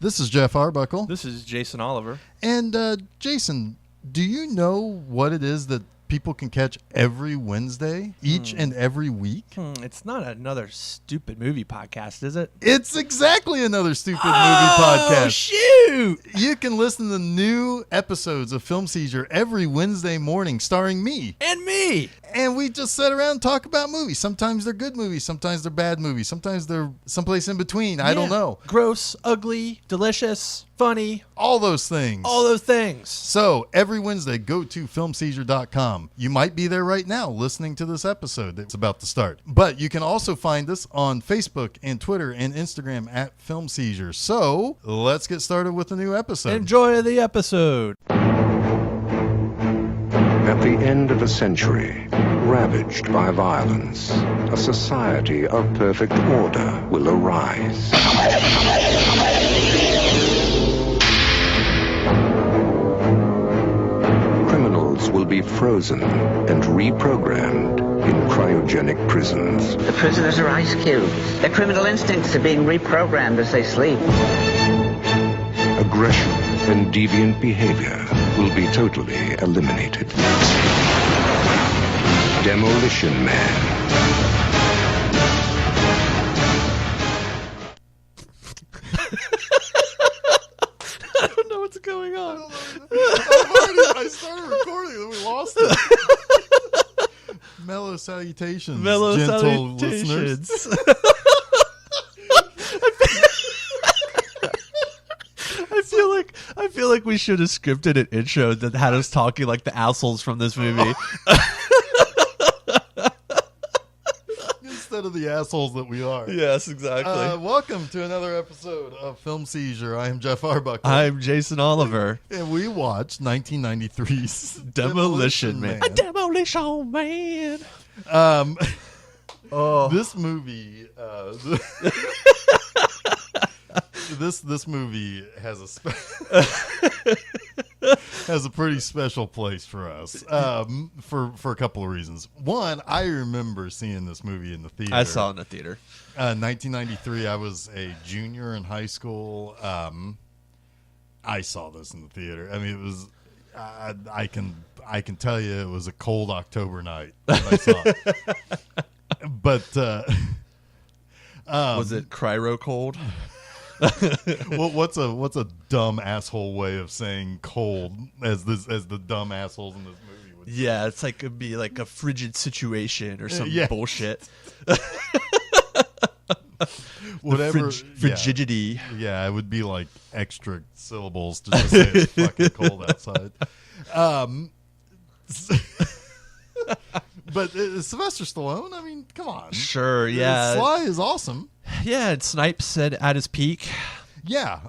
This is Jeff Arbuckle. This is Jason Oliver. And Jason, do you know what it is that people can catch every Wednesday, each and every week? It's not another stupid movie podcast, is it? It's exactly another stupid movie podcast. Oh, shoot! You can listen to new episodes of Film Seizure every Wednesday morning starring me. And me! And we just sit around and talk about movies. Sometimes they're good movies. Sometimes they're bad movies. Sometimes they're someplace in between. I don't know. Gross, ugly, delicious, funny. All those things. All those things. So every Wednesday, go to filmseizure.com. You might be there right now listening to this episode that's about to start. But you can also find us on Facebook and Twitter and Instagram at Film Seizure. So let's get started with the new episode. Enjoy the episode. At the end of a century, ravaged by violence, a society of perfect order will arise. Criminals will be frozen and reprogrammed in cryogenic prisons. The prisoners are ice cubes. Their criminal instincts are being reprogrammed as they sleep. Aggression and deviant behavior will be totally eliminated. Demolition Man. I don't know what's going on. I started recording and we lost it. Mellow salutations, Mellow gentle salutations. listeners. I feel like we should have scripted an intro that had us talking like the assholes from this movie. Instead of the assholes that we are. Yes, exactly. Welcome to another episode of Film Seizure. I am Jeff Arbuckle. I'm Jason Oliver. And we watched 1993's Demolition Man. A Demolition Man. This movie, this movie has has a pretty special place for us for a couple of reasons. One, I remember seeing this movie in the theater. I saw it in the theater. 1993. I was a junior in high school. I saw this in the theater. I mean, it was. I can tell you, it was a cold October night when I saw it. But Was it cryo cold? Well, what's a dumb asshole way of saying cold as the dumb assholes in this movie would say? Yeah, it's like it'd be like a frigid situation or some bullshit. Whatever frigidity. Yeah, it would be like extra syllables to just say it's fucking cold outside. But Sylvester Stallone, I mean, come on. Sure, yeah. Sly is awesome. Yeah, and Snipes said at his peak. Yeah,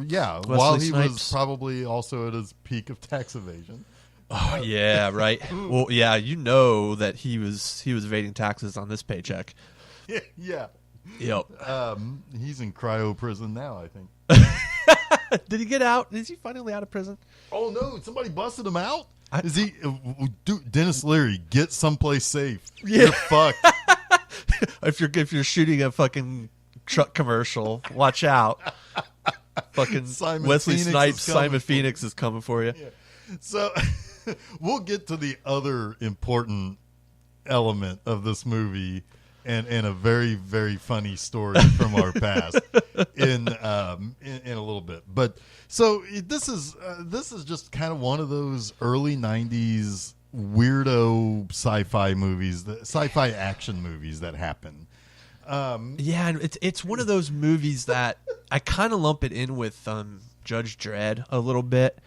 yeah. Wesley While he Snipes. was probably also at his peak of tax evasion. Oh yeah, right. Well, yeah, you know that he was evading taxes on this paycheck. Yeah. Yep. He's in cryo prison now, I think. Did he get out? Is he finally out of prison? Oh no! Somebody busted him out. Is he? Dude, Dennis Leary, get someplace safe. Yeah. You're fucked. if you're shooting a fucking truck commercial, watch out. Fucking Simon Wesley Phoenix Snipes, is coming Simon for Phoenix is coming for you. Yeah. So we'll get to the other important element of this movie and a very, very funny story from our past in a little bit. But so this is just kind of one of those early 90s weirdo sci-fi movies, sci-fi action movies that happen. Yeah, and it's one of those movies that I kind of lump it in with Judge Dredd a little bit.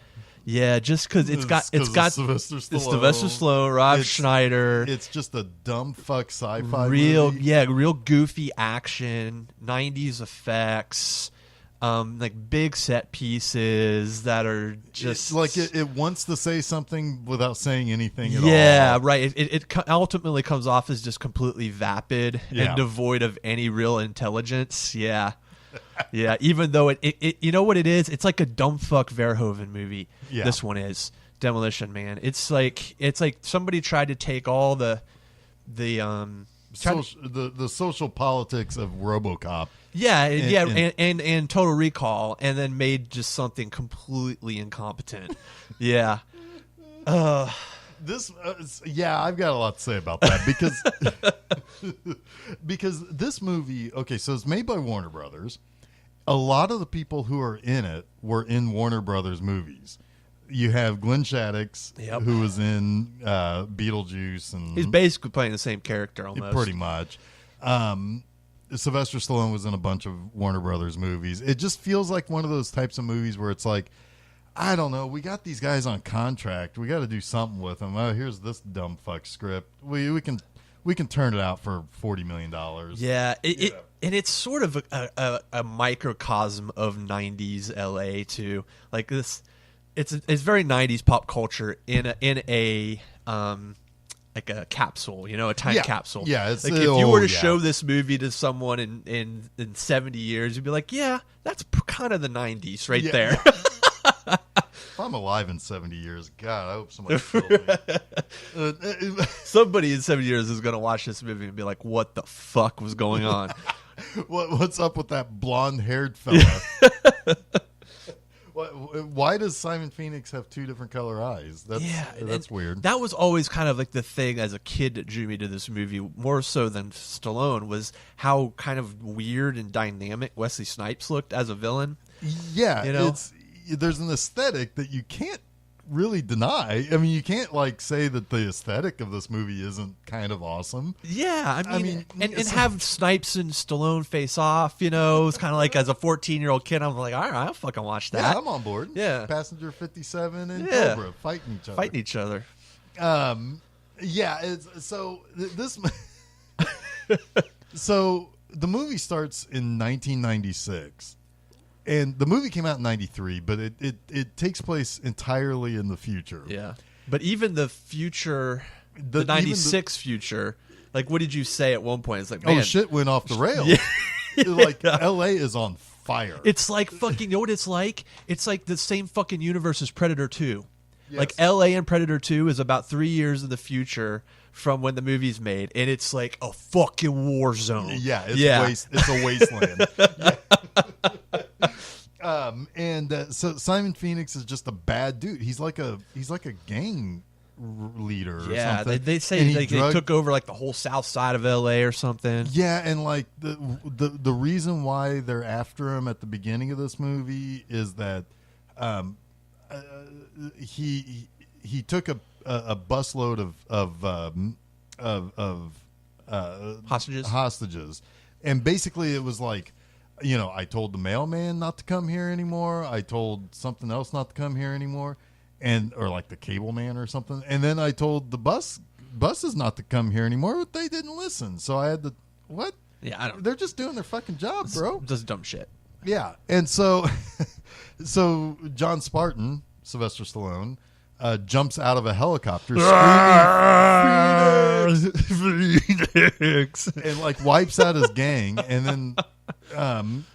Yeah, just because it's got Sylvester Stallone, Rob Schneider. It's just a dumb fuck sci-fi real movie. Yeah, real goofy action, 90s effects, like big set pieces that are just like it wants to say something without saying anything at all. Yeah, right. It ultimately comes off as just completely vapid Yeah. and devoid of any real intelligence. Yeah. Yeah, even though it you know what it is? It's like a dumb fuck Verhoeven movie. Yeah. This one is Demolition Man. It's like somebody tried to take all the social politics of RoboCop and Total Recall, and then made just something completely incompetent. Yeah. This, I've got a lot to say about that because this movie, okay, so it's made by Warner Brothers. A lot of the people who are in it were in Warner Brothers movies. You have Glenn Shaddix, who was in Beetlejuice, and he's basically playing the same character almost. Pretty much. Sylvester Stallone was in a bunch of Warner Brothers movies. It just feels like one of those types of movies where it's like, I don't know, we got these guys on contract. We got to do something with them. Oh, here's this dumb fuck script. We can turn it out for $40 million. Yeah, and it's sort of a microcosm of 90s LA too. Like this, it's very 90s pop culture in a like a capsule, a time capsule. Yeah, it's like if you were to show this movie to someone in 70 years, you'd be like, yeah, that's kind of the 90s right there. If I'm alive in 70 years, God, I hope somebody kills me. Somebody in 70 years is going to watch this movie and be like, what the fuck was going on? What's up with that blonde-haired fella? Why does Simon Phoenix have two different color eyes? That's weird. That was always kind of like the thing as a kid that drew me to this movie, more so than Stallone, was how kind of weird and dynamic Wesley Snipes looked as a villain. Yeah, there's an aesthetic that you can't really deny. I mean, you can't say that the aesthetic of this movie isn't kind of awesome. Yeah, I mean and have Snipes and Stallone face off, it's kind of like as a 14-year-old kid, I'm like, all right, I'll fucking watch that. Yeah, I'm on board. Yeah. Passenger 57 and Cobra fighting each other. So the movie starts in 1996. And the movie came out in 93, but it takes place entirely in the future. Yeah. But even the future, the 96 future, like, what did you say at one point? It's like, man, shit went off the rails. LA is on fire. It's like fucking, you know what it's like? It's like the same fucking universe as Predator 2. Yes. Like, LA and Predator 2 is about 3 years in the future from when the movie's made, and it's like a fucking war zone. Yeah, it's a wasteland. So Simon Phoenix is just a bad dude. He's like a gang leader. Or something. They say they took over like the whole south side of LA or something. Yeah, and like the reason why they're after him at the beginning of this movie is that he took a busload of hostages, and basically it was like, I told the mailman not to come here anymore. I told something else not to come here anymore, or like the cable man or something. And then I told the buses not to come here anymore, but they didn't listen. So I had to what? Yeah, I don't. They're just doing their fucking job, bro. Just dumb shit. Yeah, and so John Spartan, Sylvester Stallone, jumps out of a helicopter screaming Phoenix, and like wipes out his gang, and then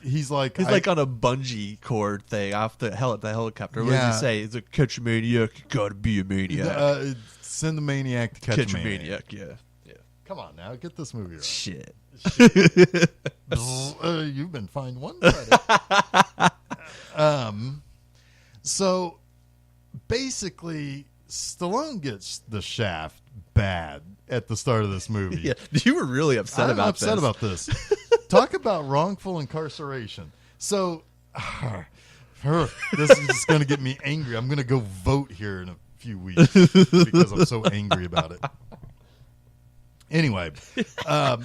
he's like on a bungee cord thing off the helicopter. What does he say? It's like, catch a maniac, you gotta be a maniac. Send the maniac to catch a maniac. Yeah. Come on now, get this movie right. Shit. You've been fined one credit. So basically, Stallone gets the shaft bad at the start of this movie. Yeah, you were really upset about this. I'm upset about this. Talk about wrongful incarceration. So, this is just going to get me angry. I'm going to go vote here in a few weeks because I'm so angry about it. Anyway,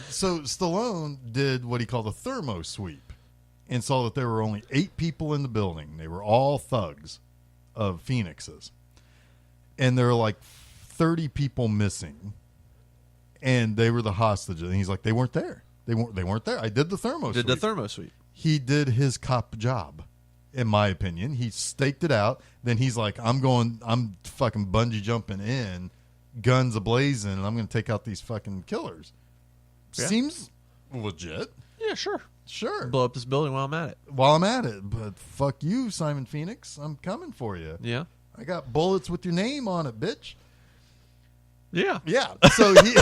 so Stallone did what he called a thermo sweep and saw that there were only 8 people in the building. They were all thugs of Phoenix's. And there were like 30 people missing. And they were the hostages. And he's like, they weren't there. They weren't there. I did the thermo sweep. He did his cop job, in my opinion. He staked it out. Then he's like, I'm fucking bungee jumping in, guns ablazing, and I'm going to take out these fucking killers. Yeah. Seems legit. Yeah, sure. Blow up this building while I'm at it. But fuck you, Simon Phoenix. I'm coming for you. Yeah. I got bullets with your name on it, bitch. Yeah. So he...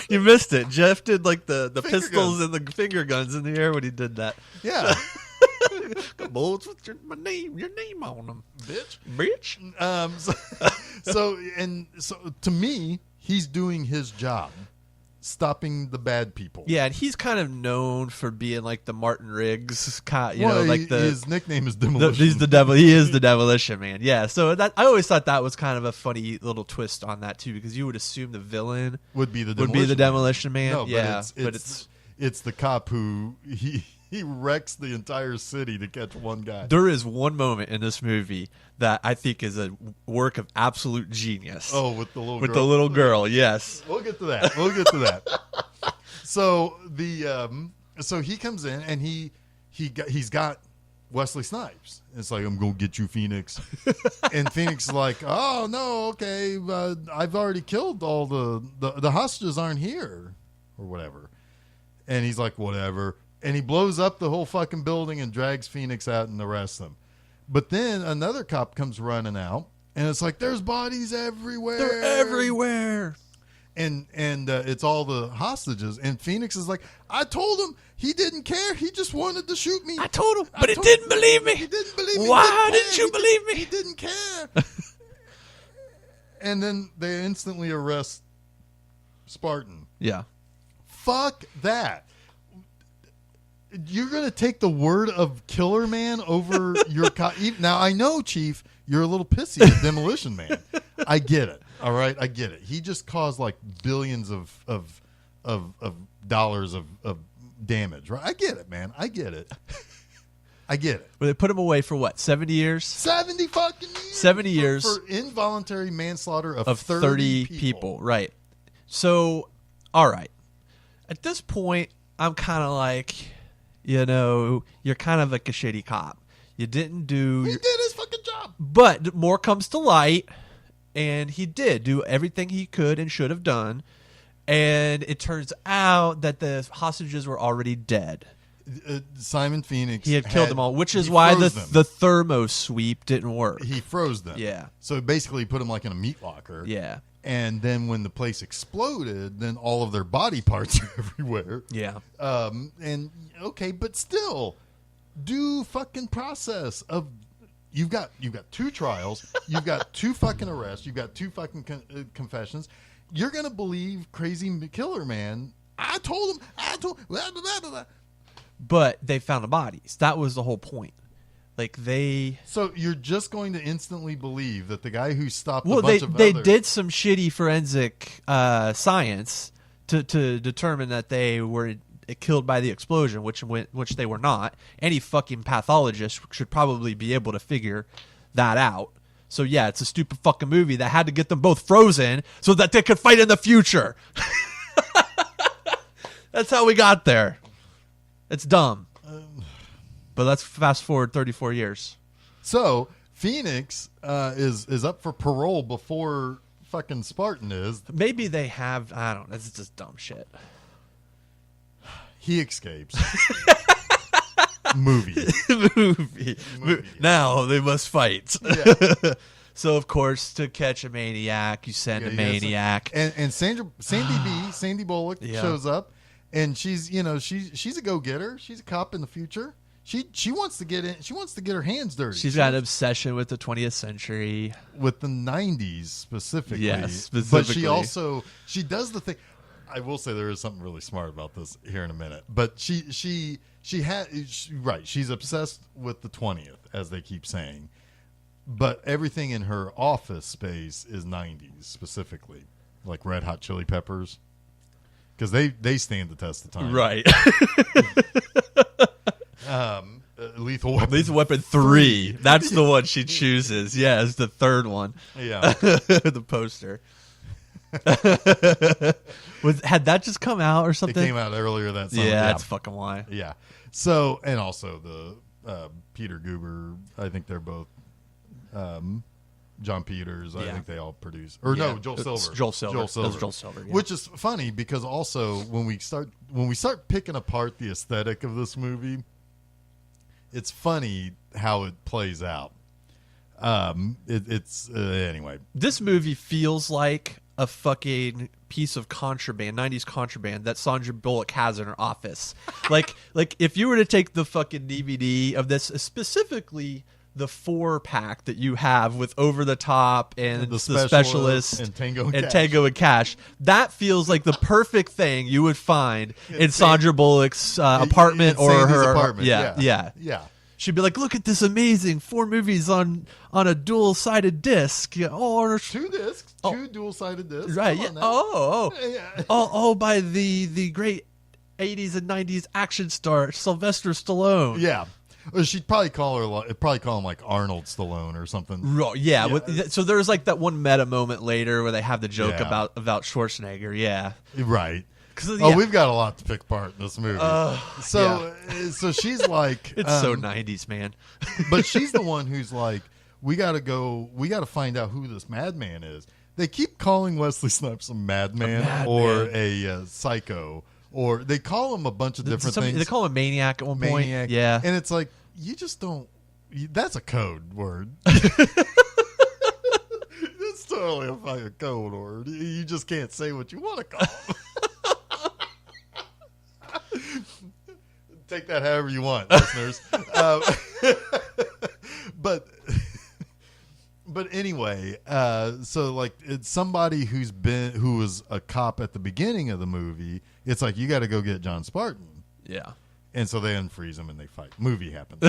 You missed it. Jeff did like the Finger pistols guns. and the finger guns in the air when he did that. Yeah. Bullets with your name on them, Bitch. bitch. So to me, he's doing his job, stopping the bad people. Yeah, and he's kind of known for being like the Martin Riggs, like his nickname is Demolition. he's the devil. He is the Demolition Man. Yeah, so that I always thought that was kind of a funny little twist on that too, because you would assume the villain would be the Demolition Man. No, yeah, but it's the cop who he wrecks the entire city to catch one guy. There is one moment in this movie that I think is a work of absolute genius. Oh, with the little with girl. the little girl, yes. We'll get to that. So so he comes in and he's got Wesley Snipes. It's like, I'm gonna get you, Phoenix. And Phoenix is like, oh no, okay, I've already killed all the hostages aren't here or whatever. And he's like, whatever. And he blows up the whole fucking building and drags Phoenix out and arrests them. But then another cop comes running out, and it's like, there's bodies everywhere. They're everywhere. And it's all the hostages. And Phoenix is like, I told him he didn't care. He just wanted to shoot me. I told him, but he didn't believe me. He didn't believe me. Why didn't you believe me? He didn't care. And then they instantly arrest Spartan. Yeah. Fuck that. You're going to take the word of Killer Man over your... Now, I know, Chief, you're a little pissy at Demolition Man. I get it. All right? I get it. He just caused like billions of dollars of damage. Right? I get it, man. I get it. I get it. Well, they put him away for what, 70 years? 70 fucking years. 70 years. For involuntary manslaughter of 30 people. Right. So, all right. At this point, I'm kind of like... you're kind of like a shitty cop. You didn't do... He did his fucking job. But more comes to light, and he did do everything he could and should have done. And it turns out that the hostages were already dead. Simon Phoenix... He had killed them all, which is why the thermo sweep didn't work. He froze them. Yeah. So basically he put them like in a meat locker. Yeah. And then when the place exploded, then all of their body parts are everywhere. Yeah. And okay, but still, due fucking process of you've got 2 trials, you've got 2 fucking arrests, you've got 2 fucking confessions. You're gonna believe crazy Killer Man. I told him. Blah, blah, blah, blah. But they found the bodies. That was the whole point. Like So you're just going to instantly believe that the guy who stopped they did some shitty forensic science to determine that they were killed by the explosion, which they were not. Any fucking pathologist should probably be able to figure that out. So yeah, it's a stupid fucking movie that had to get them both frozen so that they could fight in the future. That's how we got there. It's dumb. But let's fast forward 34 years. So Phoenix is up for parole before fucking Spartan is. Maybe they have. I don't know. It's just dumb shit. He escapes. Movie. Now they must fight. Yeah. So of course, to catch a maniac, you send a maniac. And Sandy Bullock shows up, and she's a go-getter. She's a cop in the future. She wants to get in. She wants to get her hands dirty. She's got an obsession with the 20th century, with the 90s specifically. Yes, specifically. But she does the thing. I will say there is something really smart about this here in a minute. But she's obsessed with the 20th, as they keep saying. But everything in her office space is 90s specifically, like Red Hot Chili Peppers, because they stand the test of time. Right. Lethal Weapon. Lethal Weapon 3. That's the one she chooses. Yeah, it's the third one. Yeah. The poster. Had that just come out or something? It came out earlier that summer. Yeah, that's fucking why. Yeah. So, and also the Peter Goober, I think they're both John Peters. I think they all produce. Or no, Joel Silver. Joel Silver. It was Joel Silver. Yeah. Which is funny because also when we start picking apart the aesthetic of this movie, it's funny how it plays out. It's anyway. This movie feels like a fucking piece of contraband, 90s contraband that Sandra Bullock has in her office. like if you were to take the fucking DVD of this, specifically the 4-pack that you have with Over the Top and the Specialist and Tango and Cash, that feels like the perfect thing you would find in Sandra Bullock's apartment or her apartment. Yeah. She'd be like, "Look at this amazing 4 movies on a dual-sided disc." Yeah, 2 discs, 2 dual-sided discs. Right? Yeah. All by the great 80s and 90s action star Sylvester Stallone. Yeah. Or she'd probably call him like Arnold Stallone or something. Yeah. So there's like that one meta moment later where they have the joke about Schwarzenegger. Yeah. Right. We've got a lot to pick apart in this movie. So she's like, it's so 90s, man. But she's the one who's like, we got to find out who this madman is. They keep calling Wesley Snipes a madman or a psycho, or they call him a bunch of different things. They call him a maniac at one point. Yeah. And it's like, you just don't, that's a code word. It's totally a fucking code word. You just can't say what you want to call him. Take that however you want, listeners. But anyway, so like it's somebody who was a cop at the beginning of the movie. It's like, you got to go get John Spartan. Yeah. And so they unfreeze him and they fight. Movie happens.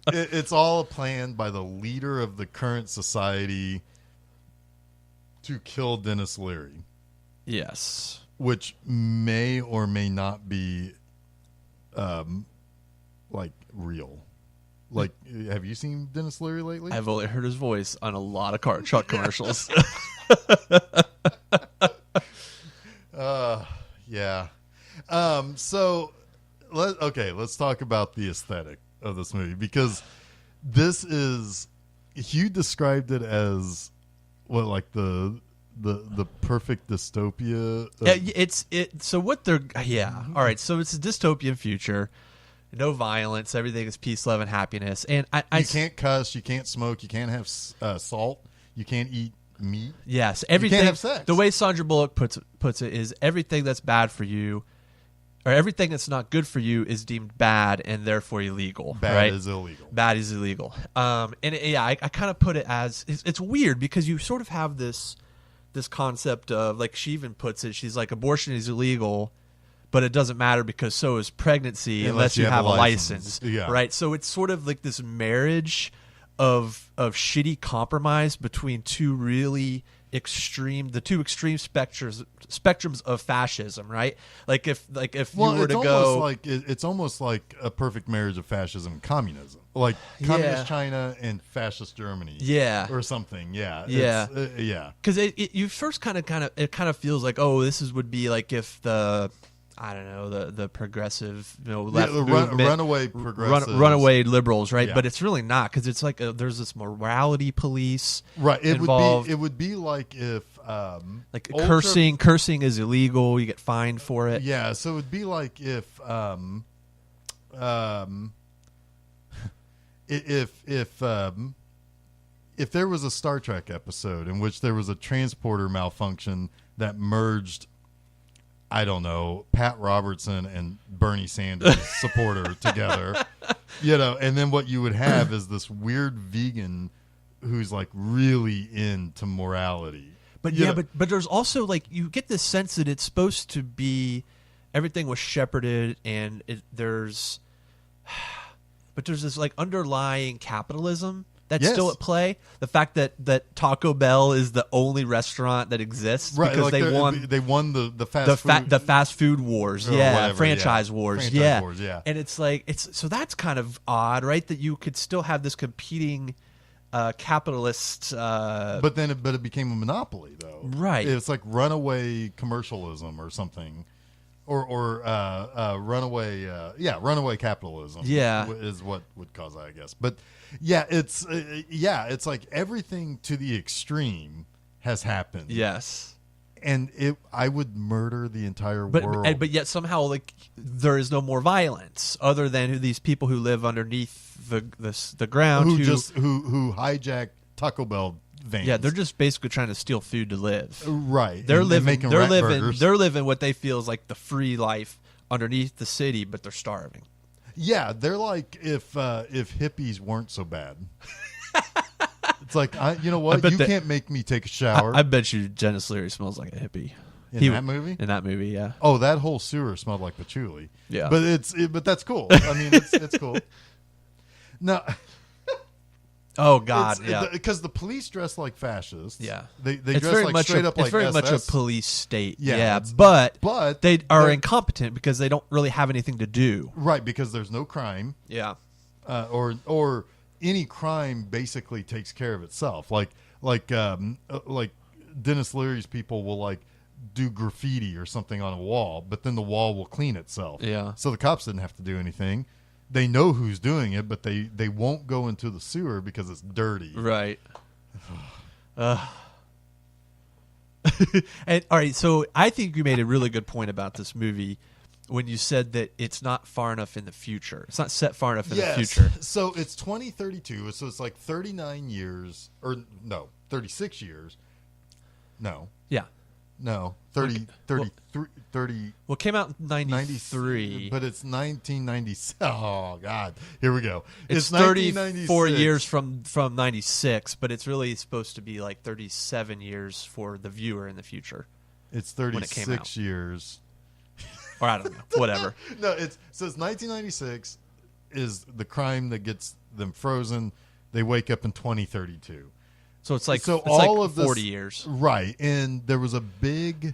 It's all planned by the leader of the current society to kill Dennis Leary. Yes. Which may or may not be, like, real. Like, have you seen Dennis Leary lately? I've only heard his voice on a lot of car truck commercials. Yeah. So, let's talk about the aesthetic of this movie, because this is, Hugh described it as what, like the perfect dystopia. All right. So it's a dystopian future. No violence. Everything is peace, love, and happiness. And you can't cuss. You can't smoke. You can't have salt. You can't eat meat. Yes, everything. You can't have sex. The way Sandra Bullock puts it is, everything that's bad for you, or everything that's not good for you, is deemed bad and therefore illegal. Bad is illegal. Bad is illegal. I kind of put it as, it's weird because you sort of have this concept of, like, she even puts it, she's like, abortion is illegal, but it doesn't matter because so is pregnancy unless you have a license. Yeah. Right? So it's sort of like this marriage of shitty compromise between the two extreme spectrums of fascism, right? Like if you were to go, it's almost like a perfect marriage of fascism and communism, like communist China and fascist Germany, or something, Because you first kind of feels like, oh, would be like if the progressive, left movement, runaway liberals, right? Yeah. But it's really not, because it's like there's this morality police, right? Involved. It would be like if cursing is illegal, you get fined for it. Yeah, so it would be like if there was a Star Trek episode in which there was a transporter malfunction that merged, I don't know, Pat Robertson and Bernie Sanders supporter together, and then what you would have is this weird vegan who's like really into morality. But but there's also, like, you get this sense that it's supposed to be, everything was shepherded, and there's this like underlying capitalism that's still at play. The fact that Taco Bell is the only restaurant that exists, right? Because like they won the fast food wars, franchise wars, wars, and it's like so that's kind of odd, right? That you could still have this competing capitalist, but it became a monopoly, though, right? It's like runaway commercialism or something. Or runaway capitalism. Is what would cause that, I guess. But it's like everything to the extreme has happened. Yes, and I would murder the entire world. But yet somehow, like, there is no more violence other than these people who live underneath the ground who hijack Taco Bell vans. Yeah, they're just basically trying to steal food to live. Right. They're and living. making They're rat living. burgers. They're living what they feel is like the free life underneath the city, but they're starving. Yeah, they're like if hippies weren't so bad. It's like you know what? You can't make me take a shower. I bet you Dennis Leary smells like a hippie. In that movie? In that movie, yeah. Oh, that whole sewer smelled like patchouli. Yeah, but that's cool. I mean, it's cool. No. Oh God, yeah. Because the police dress like fascists. Yeah, they dress like straight up like it's very SS. much a police state. Yeah, but they are they're incompetent because they don't really have anything to do. Right, because there's no crime. Yeah, or any crime basically takes care of itself. Like Dennis Leary's people will like do graffiti or something on a wall, but then the wall will clean itself. Yeah. So the cops didn't have to do anything. They know who's doing it, but they won't go into the sewer because it's dirty. Right. And all right, so I think you made a really good point about this movie when you said that it's not far enough in the future. It's not set far enough in the future. So it's 2032, so it's like 39 years, or no, 36 years. No. Yeah. No, 30. Well, it came out in 93. But it's 1997. Oh, God. Here we go. It's 34 years from 96, but it's really supposed to be like 37 years for the viewer in the future. It's 36 years. Or I don't know. Whatever. No, it's 1996 is the crime that gets them frozen. They wake up in 2032. So it's like all of 40 this, years. Right. And there was a big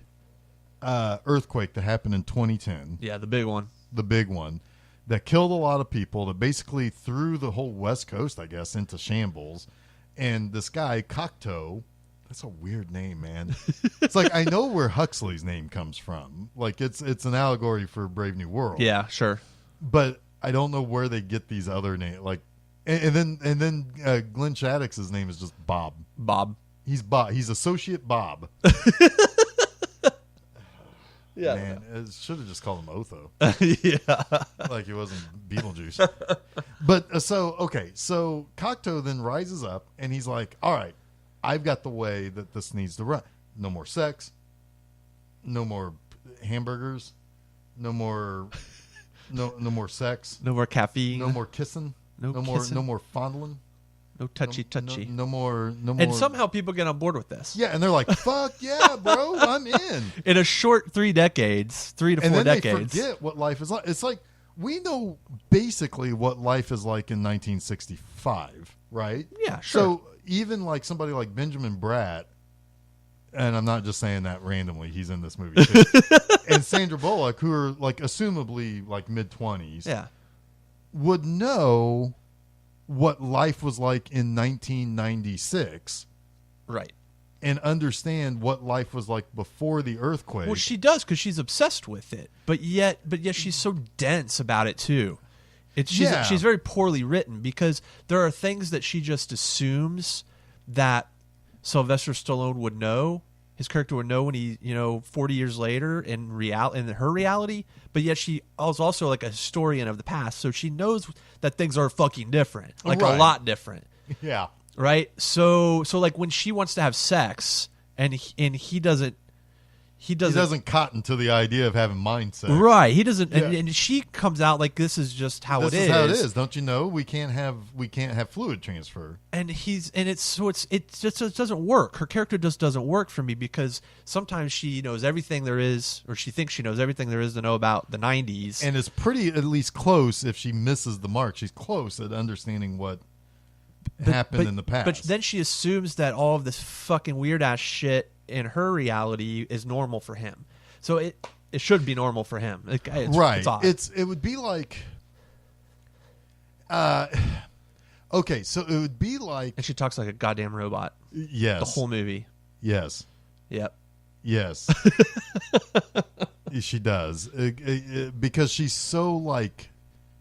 earthquake that happened in 2010. Yeah, the big one. The big one that killed a lot of people, that basically threw the whole West Coast, I guess, into shambles. And this guy, Cocteau, that's a weird name, man. It's like, I know where Huxley's name comes from. Like, it's an allegory for Brave New World. Yeah, sure. But I don't know where they get these other names. Like, and then Glenn Shaddix's name is just Bob. Bob. He's Bob. He's Associate Bob. Yeah, man, it should have just called him Otho. Yeah, like he wasn't Beetlejuice. But so Cocteau then rises up and he's like, "All right, I've got the way that this needs to run. No more sex. No more hamburgers. No more sex. no more caffeine. No more kissing. No more fondling. No touchy. No more. And somehow people get on board with this. Yeah, and they're like, "Fuck yeah, bro, I'm in." In a short 3 to 4 decades. And then they forget what life is like. It's like we know basically what life is like in 1965, right? Yeah, sure. So even like somebody like Benjamin Bratt, and I'm not just saying that randomly, he's in this movie too, and Sandra Bullock, who are like assumably like mid-20s, yeah, would know what life was like in 1996, right, and understand what life was like before the earthquake. Well, she does because she's obsessed with it, but yet she's so dense about it too. She's very poorly written because there are things that she just assumes that Sylvester Stallone would know, his character would know when he, 40 years later in her reality, but yet she is also like a historian of the past, so she knows that things are fucking different, like a lot different. Yeah. Right? So like when she wants to have sex and he doesn't cotton to the idea of having mind sex. Right. He doesn't Yeah. and she comes out like this is just how this it is. How it is. Don't you know? We can't have fluid transfer. And it doesn't work. Her character just doesn't work for me because sometimes she knows everything there is, or she thinks she knows everything there is to know about the 90s. And it's pretty at least close. If she misses the mark, she's close at understanding what happened in the past. But then she assumes that all of this fucking weird ass shit in her reality is normal for him. So it should be normal for him. It's right. odd. It would be like okay, so it would be like, and she talks like a goddamn robot. Yes. The whole movie. Yes. Yep. Yes. She does. Because she's so like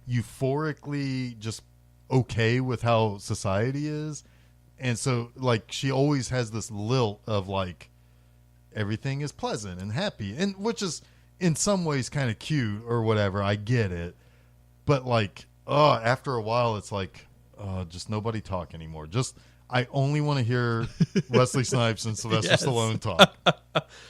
euphorically just okay with how society is. And so like she always has this lilt of like everything is pleasant and happy, and which is in some ways kind of cute or whatever. I get it. But like, after a while it's like, just nobody talk anymore. Just I only want to hear Wesley Snipes and Sylvester Stallone talk.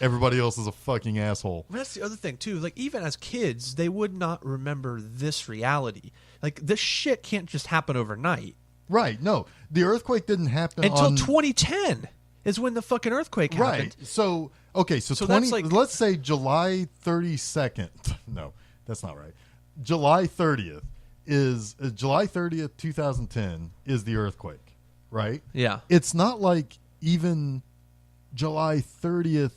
Everybody else is a fucking asshole. But that's the other thing too. Like even as kids, they would not remember this reality. Like this shit can't just happen overnight. Right? No, the earthquake didn't happen until 2010 is when the fucking earthquake happened. Right. So okay, so 20. That's like, let's say July 32nd. No, that's not right. July 30th is July 30th, 2010 is the earthquake. Right? Yeah. It's not like even July 30th,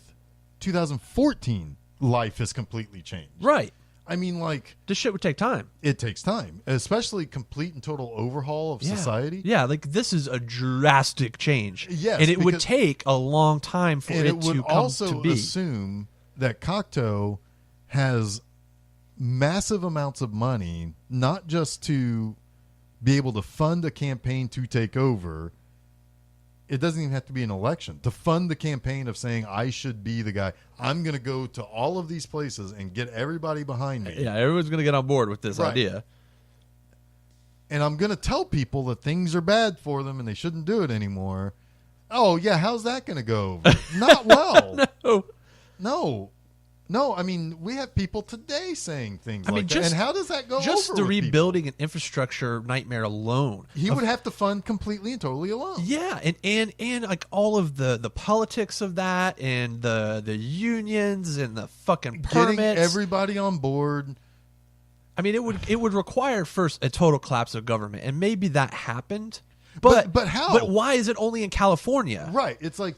2014, life has completely changed. Right. I mean, like... This shit would take time. It takes time. Especially complete and total overhaul of society. Yeah, like this is a drastic change. Yes. And it would take a long time for it to come to be. And it would also assume that Cocteau has massive amounts of money, not just to... be able to fund a campaign to take over. It doesn't even have to be an election. To fund the campaign of saying, I should be the guy. I'm going to go to all of these places and get everybody behind me. Yeah, everyone's going to get on board with this idea. And I'm going to tell people that things are bad for them and they shouldn't do it anymore. Oh, yeah, how's that going to go? Not well. No, I mean, we have people today saying things like that. And how does that go over just the with rebuilding people? and infrastructure nightmare alone. He would have to fund completely and totally alone. Yeah, and like all of the politics of that and the unions and the fucking permits. Getting everybody on board. I mean, it would require first a total collapse of government, and maybe that happened. But how? But why is it only in California? Right. It's like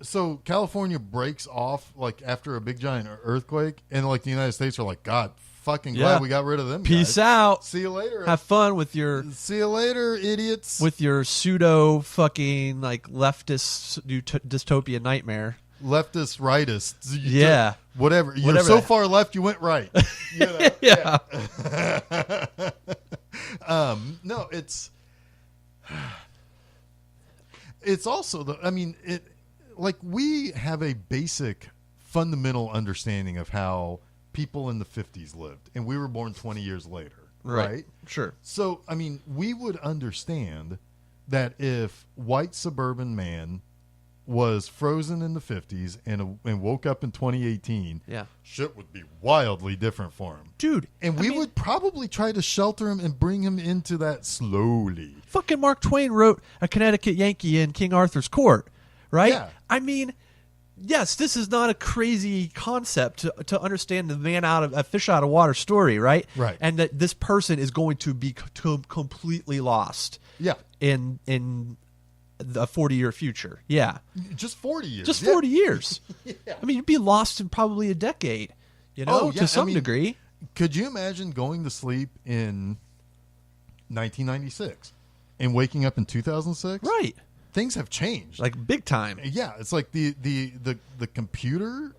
so California breaks off like after a big giant earthquake, and like the United States are like, God, fucking glad we got rid of them. Peace guys. out. See you later. Have fun with your. See you later, idiots. With your pseudo fucking like leftist dystopian nightmare. Leftist, rightist. Yeah. Whatever. You're so far left, you went right. You know? Yeah. No, it's also we have a basic fundamental understanding of how people in the 50s lived, and we were born 20 years later, right? Sure. So, I mean, we would understand that if white suburban man was frozen in the 50s and woke up in 2018, shit would be wildly different for him. Dude. And we would probably try to shelter him and bring him into that slowly. Fucking Mark Twain wrote A Connecticut Yankee in King Arthur's Court, right? Yeah. I mean, yes, this is not a crazy concept to understand the a fish out of water story, right? Right. And that this person is going to be completely lost. Yeah. In the 40-year future. Yeah. Just 40 years. Just 40 years. Yeah. I mean, you'd be lost in probably a decade, to some degree. Could you imagine going to sleep in 1996 and waking up in 2006? Right. Things have changed. Like big time. Yeah, it's like the computer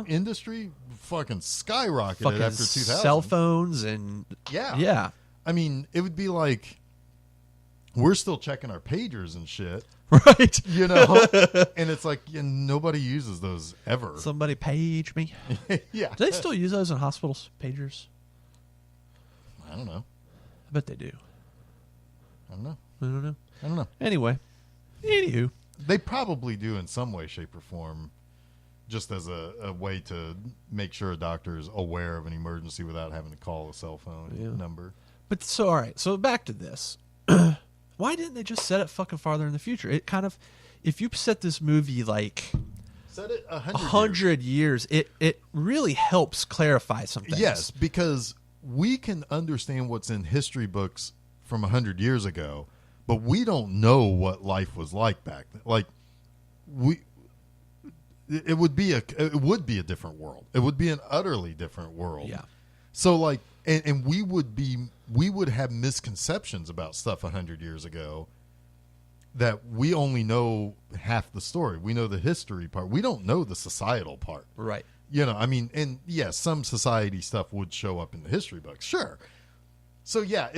industry fucking skyrocketed after 2000. Cell phones and yeah. I mean, it would be like we're still checking our pagers and shit. Right. And it's like nobody uses those ever. Somebody page me. Yeah. Do they still use those in hospitals, pagers? I don't know. I bet they do. I don't know. I don't know. Anyway. Anywho. They probably do in some way, shape, or form, just as a way to make sure a doctor is aware of an emergency without having to call a cell phone number. But all right. So back to this. Why didn't they just set it fucking farther in the future? It kind of, if you set this movie like set it 100 years, it really helps clarify some things. Yes, because we can understand what's in history books from 100 years ago, but we don't know what life was like back then. Like it would be a different world. It would be an utterly different world. Yeah. So like, and we would have misconceptions about stuff 100 years ago that we only know half the story. We know the history part. We don't know the societal part. Right. I mean, and yes, some society stuff would show up in the history books. Sure. So yeah,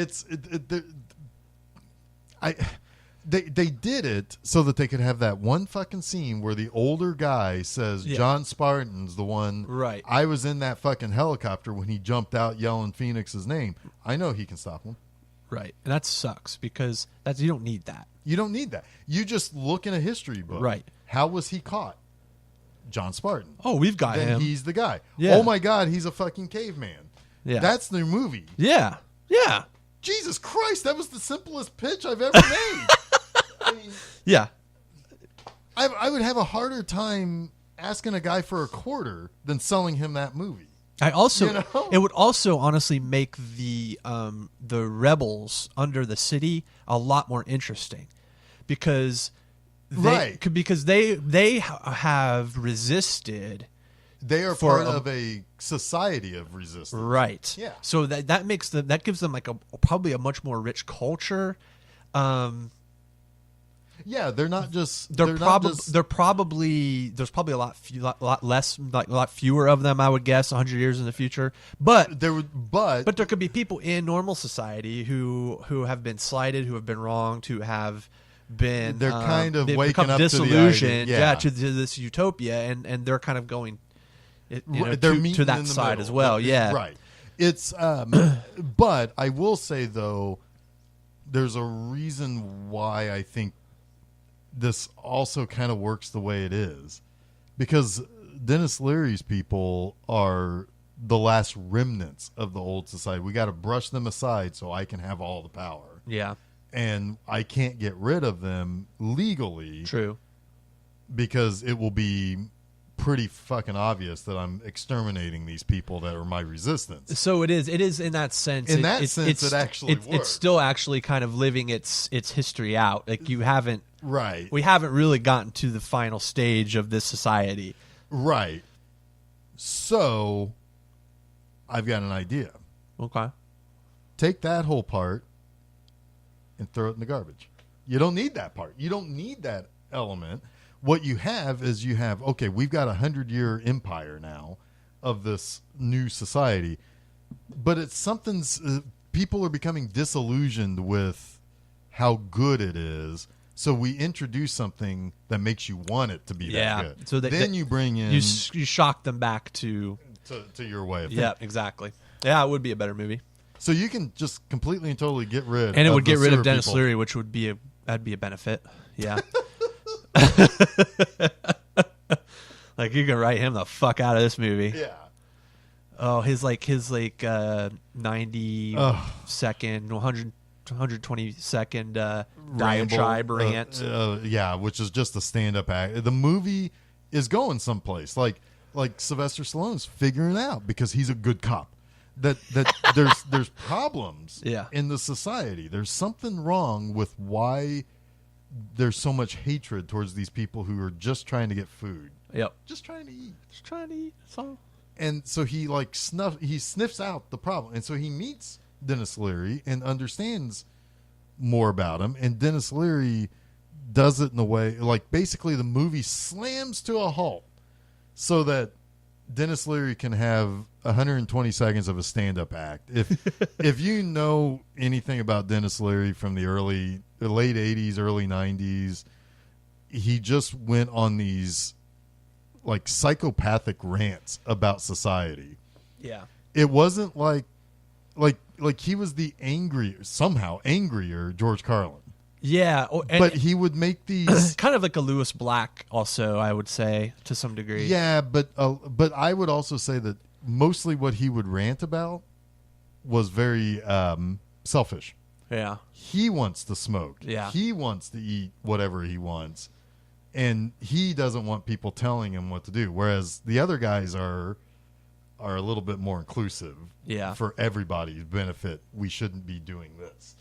They did it so that they could have that one fucking scene where the older guy says, John Spartan's the one. Right. I was in that fucking helicopter when he jumped out yelling Phoenix's name. I know he can stop him. Right. And that sucks because you don't need that. You don't need that. You just look in a history book. Right. How was he caught? John Spartan. Oh, we've got Then him. he's the guy. Yeah. Oh my God, he's a fucking caveman. Yeah. That's their movie. Yeah. Yeah. Jesus Christ, that was the simplest pitch I've ever made. I mean, Yeah. I would have a harder time asking a guy for a quarter than selling him that movie. I also, You know? it would also honestly make the rebels under the city a lot more interesting, because they have resisted. They are For part a- of a society of resistance. Right. Yeah. So that makes them, that gives them like probably a much more rich culture. Yeah, they're not just. There's probably a lot less, like a lot fewer of them, I would guess, 100 years in the future. But there there could be people in normal society who have been slighted, who have been wronged, who have been They're kind of they've waking become up to the disillusioned, idea. to this utopia, and they're kind of going, they're to meeting that in the side middle. as well. Yeah, Right. It's but I will say though, there's a reason why I think this also kind of works the way it is, because Dennis Leary's people are the last remnants of the old society. We got to brush them aside so I can have all the power. yeah, And I can't get rid of them legally. true. Because it will be pretty fucking obvious that I'm exterminating these people that are my resistance. So it is in that sense. In that sense, it actually it's works. still actually kind of living its history out. Like we haven't really gotten to the final stage of this society. Right. So I've got an idea. Okay. Take that whole part and throw it in the garbage. You don't need that part. You don't need that element. What you have is okay, we've got 100-year empire now of this new society, but it's something's people are becoming disillusioned with how good it is. So we introduce something that makes you want it to be that good. So then you bring in you shock them back to your way of thinking. yeah, exactly. Yeah, it would be a better movie, So you can just completely and totally get rid, and it of would the get rid of sewer Dennis people. Leary, which would be that'd be a benefit. Yeah. Like you can write him the fuck out of this movie. Yeah. Oh, his 90 second, 120 second diatribe rant. Yeah, which is just a stand-up act. The movie is going someplace. Like Sylvester Stallone's figuring out, because he's a good cop, that there's problems in the society. There's something wrong with why there's so much hatred towards these people who are just trying to get food. Yep. Just trying to eat. Just trying to eat. That's all. And so he sniffs out the problem. And so he meets Dennis Leary and understands more about him. And Dennis Leary does it in a way, like basically the movie slams to a halt so that Dennis Leary can have 120 seconds of a stand-up act. If you know anything about Dennis Leary from the late 80s, early 90s, he just went on these like psychopathic rants about society. Yeah. It wasn't like he was the angrier George Carlin. Yeah, But he would make these kind of like a Lewis Black, also, I would say, to some degree. Yeah, but I would also say that mostly what he would rant about was very selfish. Yeah. He wants to smoke. Yeah. He wants to eat whatever he wants, and he doesn't want people telling him what to do. Whereas the other guys are a little bit more inclusive. Yeah. For everybody's benefit, we shouldn't be doing this,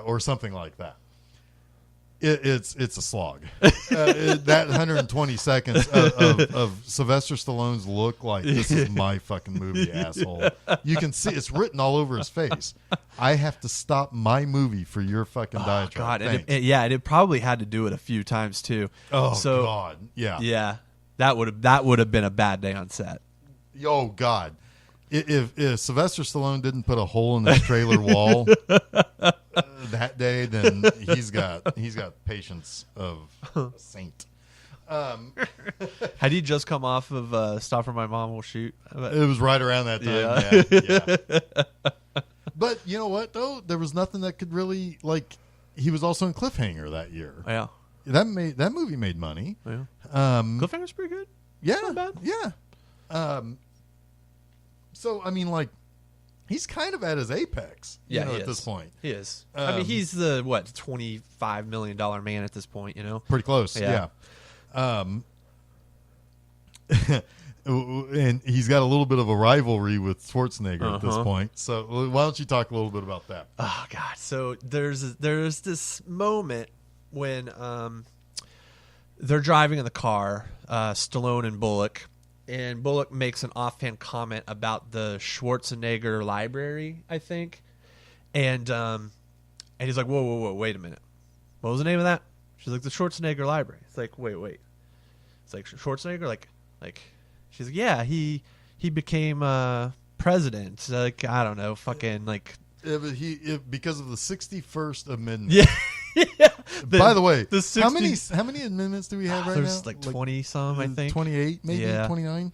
or something like that. It's a slog. That 120 seconds of Sylvester Stallone's look like, this is my fucking movie, asshole. You can see it's written all over his face. I have to stop my movie for your fucking diatribe. God, and it probably had to do it a few times too. Oh, God, yeah, yeah. That would have been a bad day on set. Oh God, if Sylvester Stallone didn't put a hole in his trailer wall that day, then he's got patience of a saint. Had he just come off of Stop or My Mom Will Shoot? It was right around that time. Yeah. But you know what though? There was nothing that could really like. He was also in Cliffhanger that year. Yeah, that movie made money. Yeah, Cliffhanger's pretty good. Yeah, not bad. Yeah. So I mean, like, he's kind of at his apex. Yeah, at this point, he is. I mean, he's the $25 million man at this point. Pretty close. Yeah. And he's got a little bit of a rivalry with Schwarzenegger at this point. So why don't you talk a little bit about that? Oh God! So there's this moment when they're driving in the car, Stallone and Bullock, and Bullock makes an offhand comment about the Schwarzenegger library, I think, and he's like, whoa, wait a minute, what was the name of that? She's like, the Schwarzenegger library. It's like, wait, it's like Schwarzenegger, like. She's like, yeah, he became president. Like, I don't know, fucking like. Yeah, but because of the 61st Amendment. Yeah. By the way, how many amendments do we have right there's now? There's like 20 some, I think. 28, maybe 29.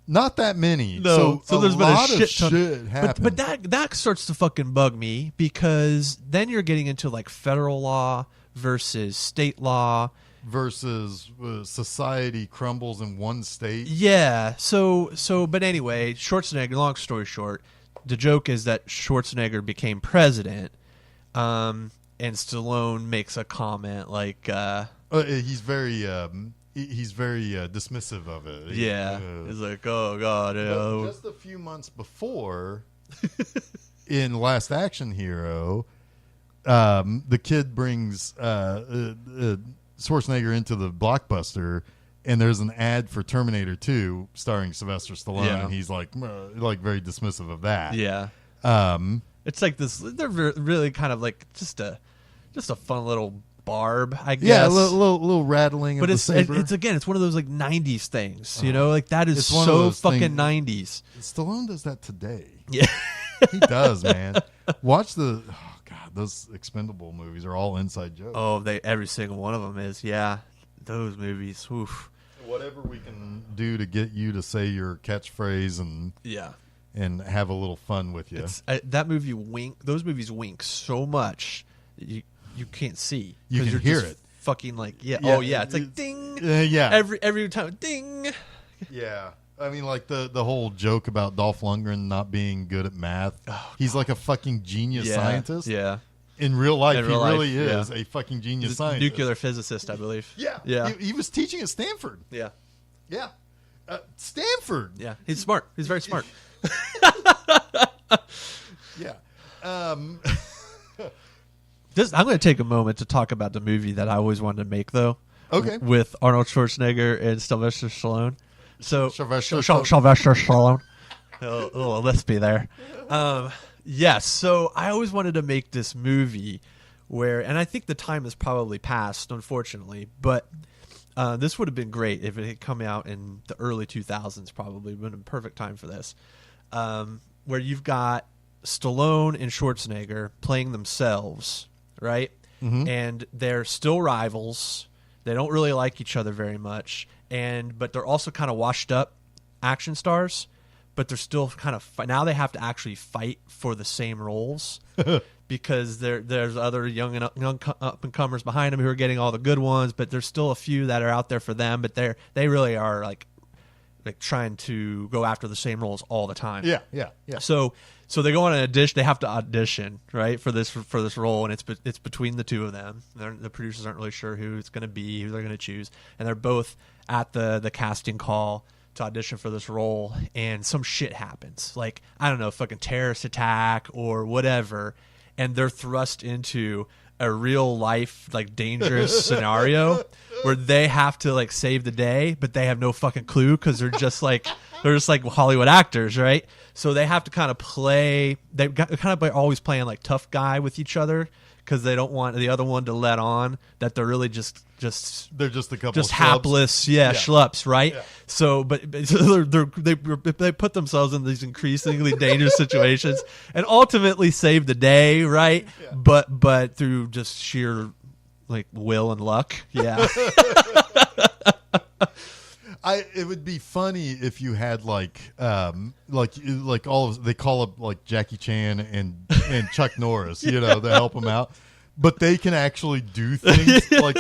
Not that many. No, so there's been a shit ton. Shit happened. But that starts to fucking bug me because then you're getting into like federal law versus state law. Versus society crumbles in one state. Yeah. So, but anyway, Schwarzenegger. Long story short, the joke is that Schwarzenegger became president, and Stallone makes a comment like, he's very dismissive of it. Yeah. He's like, oh God. Just a few months before, in Last Action Hero, the kid brings Schwarzenegger into the Blockbuster, and there's an ad for Terminator 2 starring Sylvester Stallone. Yeah. And he's like very dismissive of that. Yeah. It's like this. They're really kind of like just a fun little barb, I guess. Yeah, a little rattling. But of the saber. it's one of those like '90s things. Like that is one of so those fucking things. '90s. Stallone does that today. Yeah. He does, man. Watch the. Those Expendable movies are all inside jokes. Oh, every single one of them is. Yeah, those movies. Oof. Whatever we can do to get you to say your catchphrase and have a little fun with you. That movie those movies wink so much that you can't see. You can hear it. Fucking like Oh yeah. It's like ding. Yeah. Every time ding. Yeah. I mean, like the whole joke about Dolph Lundgren not being good at math. He's like a fucking genius scientist. Yeah. In real life, he really is a fucking genius scientist. Nuclear physicist, I believe. Yeah. Yeah. He was teaching at Stanford. Yeah. Yeah. Stanford. Yeah. He's smart. He's very smart. Yeah. I'm going to take a moment to talk about the movie that I always wanted to make, though. Okay. With Arnold Schwarzenegger and Sylvester Stallone. So Sylvester Stallone. Let's be there. Yes. So I always wanted to make this movie and I think the time has probably passed, unfortunately, but this would have been great if it had come out in the early 2000s. Probably been a perfect time for this, where you've got Stallone and Schwarzenegger playing themselves, right? Mm-hmm. And they're still rivals. They don't really like each other very much, but they're also kind of washed up action stars. But they're still kind of now they have to actually fight for the same roles because there's other young up and comers behind them who are getting all the good ones. But there's still a few that are out there for them. But they really are like trying to go after the same roles all the time. Yeah. So they go on an audition. They have to audition, right, for this role, and it's between the two of them. The producers aren't really sure who it's going to be, who they're going to choose, and they're both at the casting call to audition for this role, and some shit happens. Like, I don't know, fucking terrorist attack or whatever, and they're thrust into a real life, like, dangerous scenario where they have to, like, save the day, but they have no fucking clue because they're just like Hollywood actors, right? So they have to kind of play. They've got kind of always playing like tough guy with each other because they don't want the other one to let on that they're really just they're just a couple just of hapless, schlups, right? Yeah. So, but so they put themselves in these increasingly dangerous situations and ultimately save the day, right? Yeah. But through just sheer like will and luck, yeah. It would be funny if you had like all of they call up like Jackie Chan and and Chuck Norris, to help him out. But they can actually do things like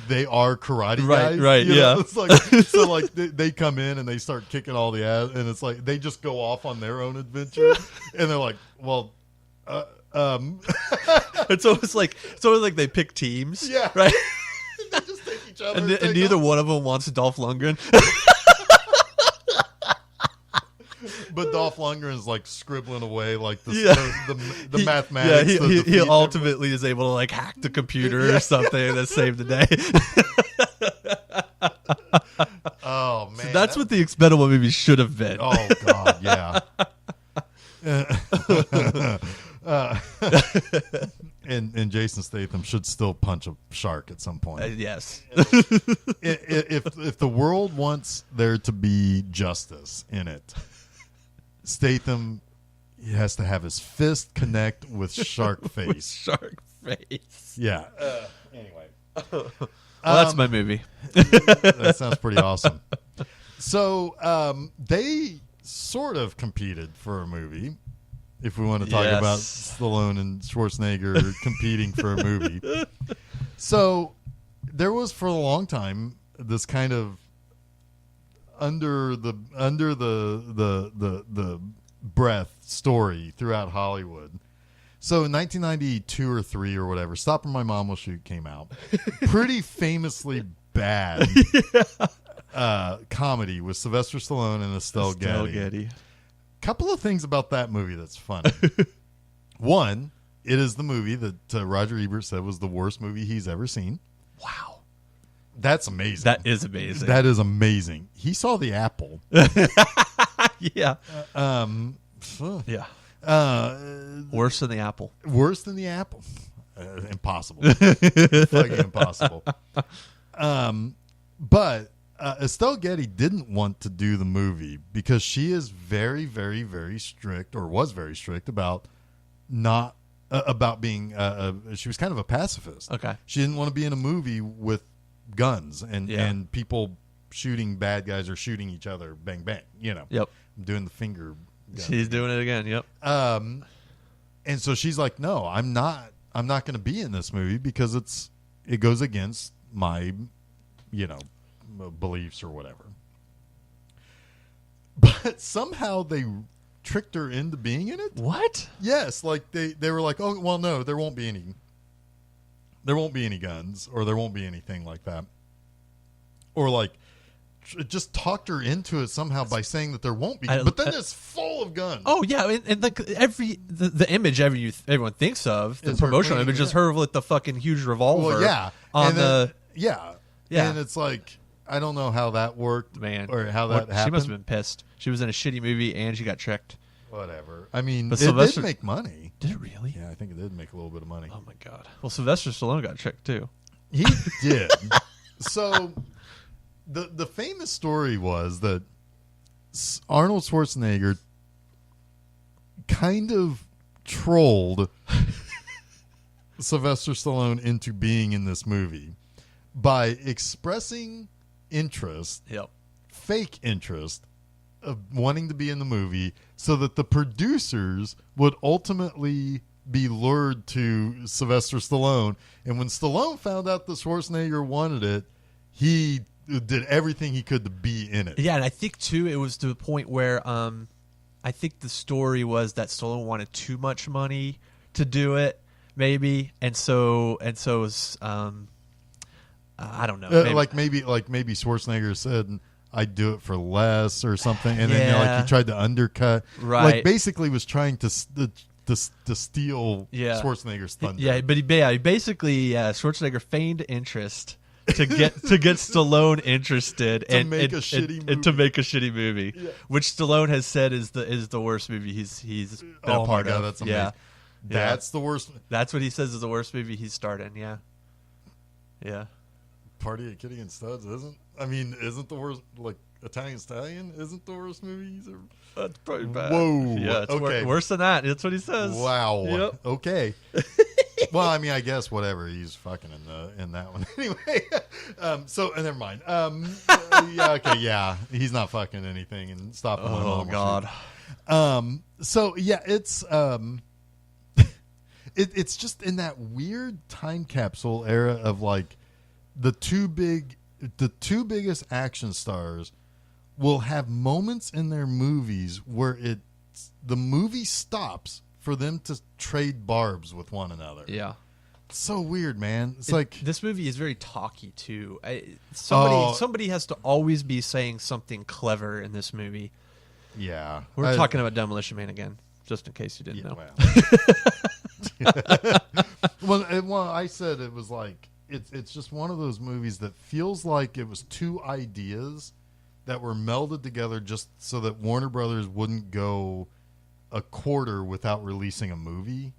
they are karate guys. Right, yeah. It's like, so like they come in and they start kicking all the ass, and it's like they just go off on their own adventure, and they're like, well, it's almost like they pick teams. Yeah. Right. They just take each other. And neither one of them wants Dolph Lundgren. But Dolph Lundgren is like scribbling away like the mathematics. Yeah, he ultimately is able to like hack the computer or something that saved the day. Oh man, So that's what the Expendable movie should have been. Oh god, yeah. And Jason Statham should still punch a shark at some point. Yes. If the world wants there to be justice in it, Statham has to have his fist connect with shark face. Shark face. Yeah. Anyway. Well, that's my movie. That sounds pretty awesome. So they sort of competed for a movie. If we want to talk about Stallone and Schwarzenegger competing for a movie. So there was for a long time this kind of under the breath story throughout Hollywood. So in 1992 or 3 or whatever, Stop or My Mom Will Shoot came out. Pretty famously bad comedy with Sylvester Stallone and Estelle Getty. Couple of things about that movie that's funny. One, it is the movie that Roger Ebert said was the worst movie he's ever seen. Wow. That's amazing. That is amazing. That is amazing. He saw The Apple. Yeah. Yeah. Worse than The Apple. Worse than The Apple. Impossible. Fucking impossible. But Estelle Getty didn't want to do the movie because she is very, very, very strict, or was very strict about being. She was kind of a pacifist. Okay. She didn't want to be in a movie with guns and people shooting bad guys or shooting each other. Bang bang. Yep. I'm doing the finger. She's doing it again. Yep. And so she's like, no, I'm not going to be in this movie because it goes against my, beliefs or whatever. But somehow they tricked her into being in it. What? Yes, like they were like, oh well, no, there won't be any guns, or there won't be anything like that, or like just talked her into it somehow by saying that there won't be. But then it's full of guns. Oh yeah, and like the image everyone thinks of, the promotional image is her with the fucking huge revolver. Well, yeah, yeah. And it's like, I don't know how that worked, man, or how that happened. She must have been pissed. She was in a shitty movie and she got tricked. Whatever. I mean, but it did make money. Did it really? Yeah, I think it did make a little bit of money. Oh my god. Well, Sylvester Stallone got tricked too. He did. So the famous story was that Arnold Schwarzenegger kind of trolled Sylvester Stallone into being in this movie by expressing interest, fake interest, of wanting to be in the movie, so that the producers would ultimately be lured to Sylvester Stallone. And when Stallone found out that Schwarzenegger wanted it, he did everything he could to be in it. Yeah, and I think too it was to the point where I think the story was that Stallone wanted too much money to do it, maybe, and so it was I don't know, maybe. Maybe Schwarzenegger said, I'd do it for less or something, and then he tried to undercut, like basically was trying to steal Schwarzenegger's thunder. Yeah, but he basically Schwarzenegger feigned interest to get Stallone interested and to make a shitty movie, which Stallone has said is the worst movie he's been a part of. That's amazing. That's the worst. That's what he says is the worst movie he's starred in. Yeah. Party at Kitty and Studs isn't the worst, like Italian Stallion isn't the worst movie he's ever. That's pretty bad. Whoa. Yeah, it's okay. Worse than that. That's what he says. Wow. Yep. Okay. Well, I mean, I guess whatever, he's fucking in that one anyway. So never mind. He's not fucking anything and stop. Oh God. So yeah, it's it's just in that weird time capsule era of like the two biggest action stars will have moments in their movies where the movie stops for them to trade barbs with one another. Yeah. It's so weird, man. It's like this movie is very talky too. Somebody has to always be saying something clever in this movie. Yeah. We're talking about Demolition Man again, just in case you didn't know. Well, I said it was like it's just one of those movies that feels like it was two ideas that were melded together just so that Warner Brothers wouldn't go a quarter without releasing a movie.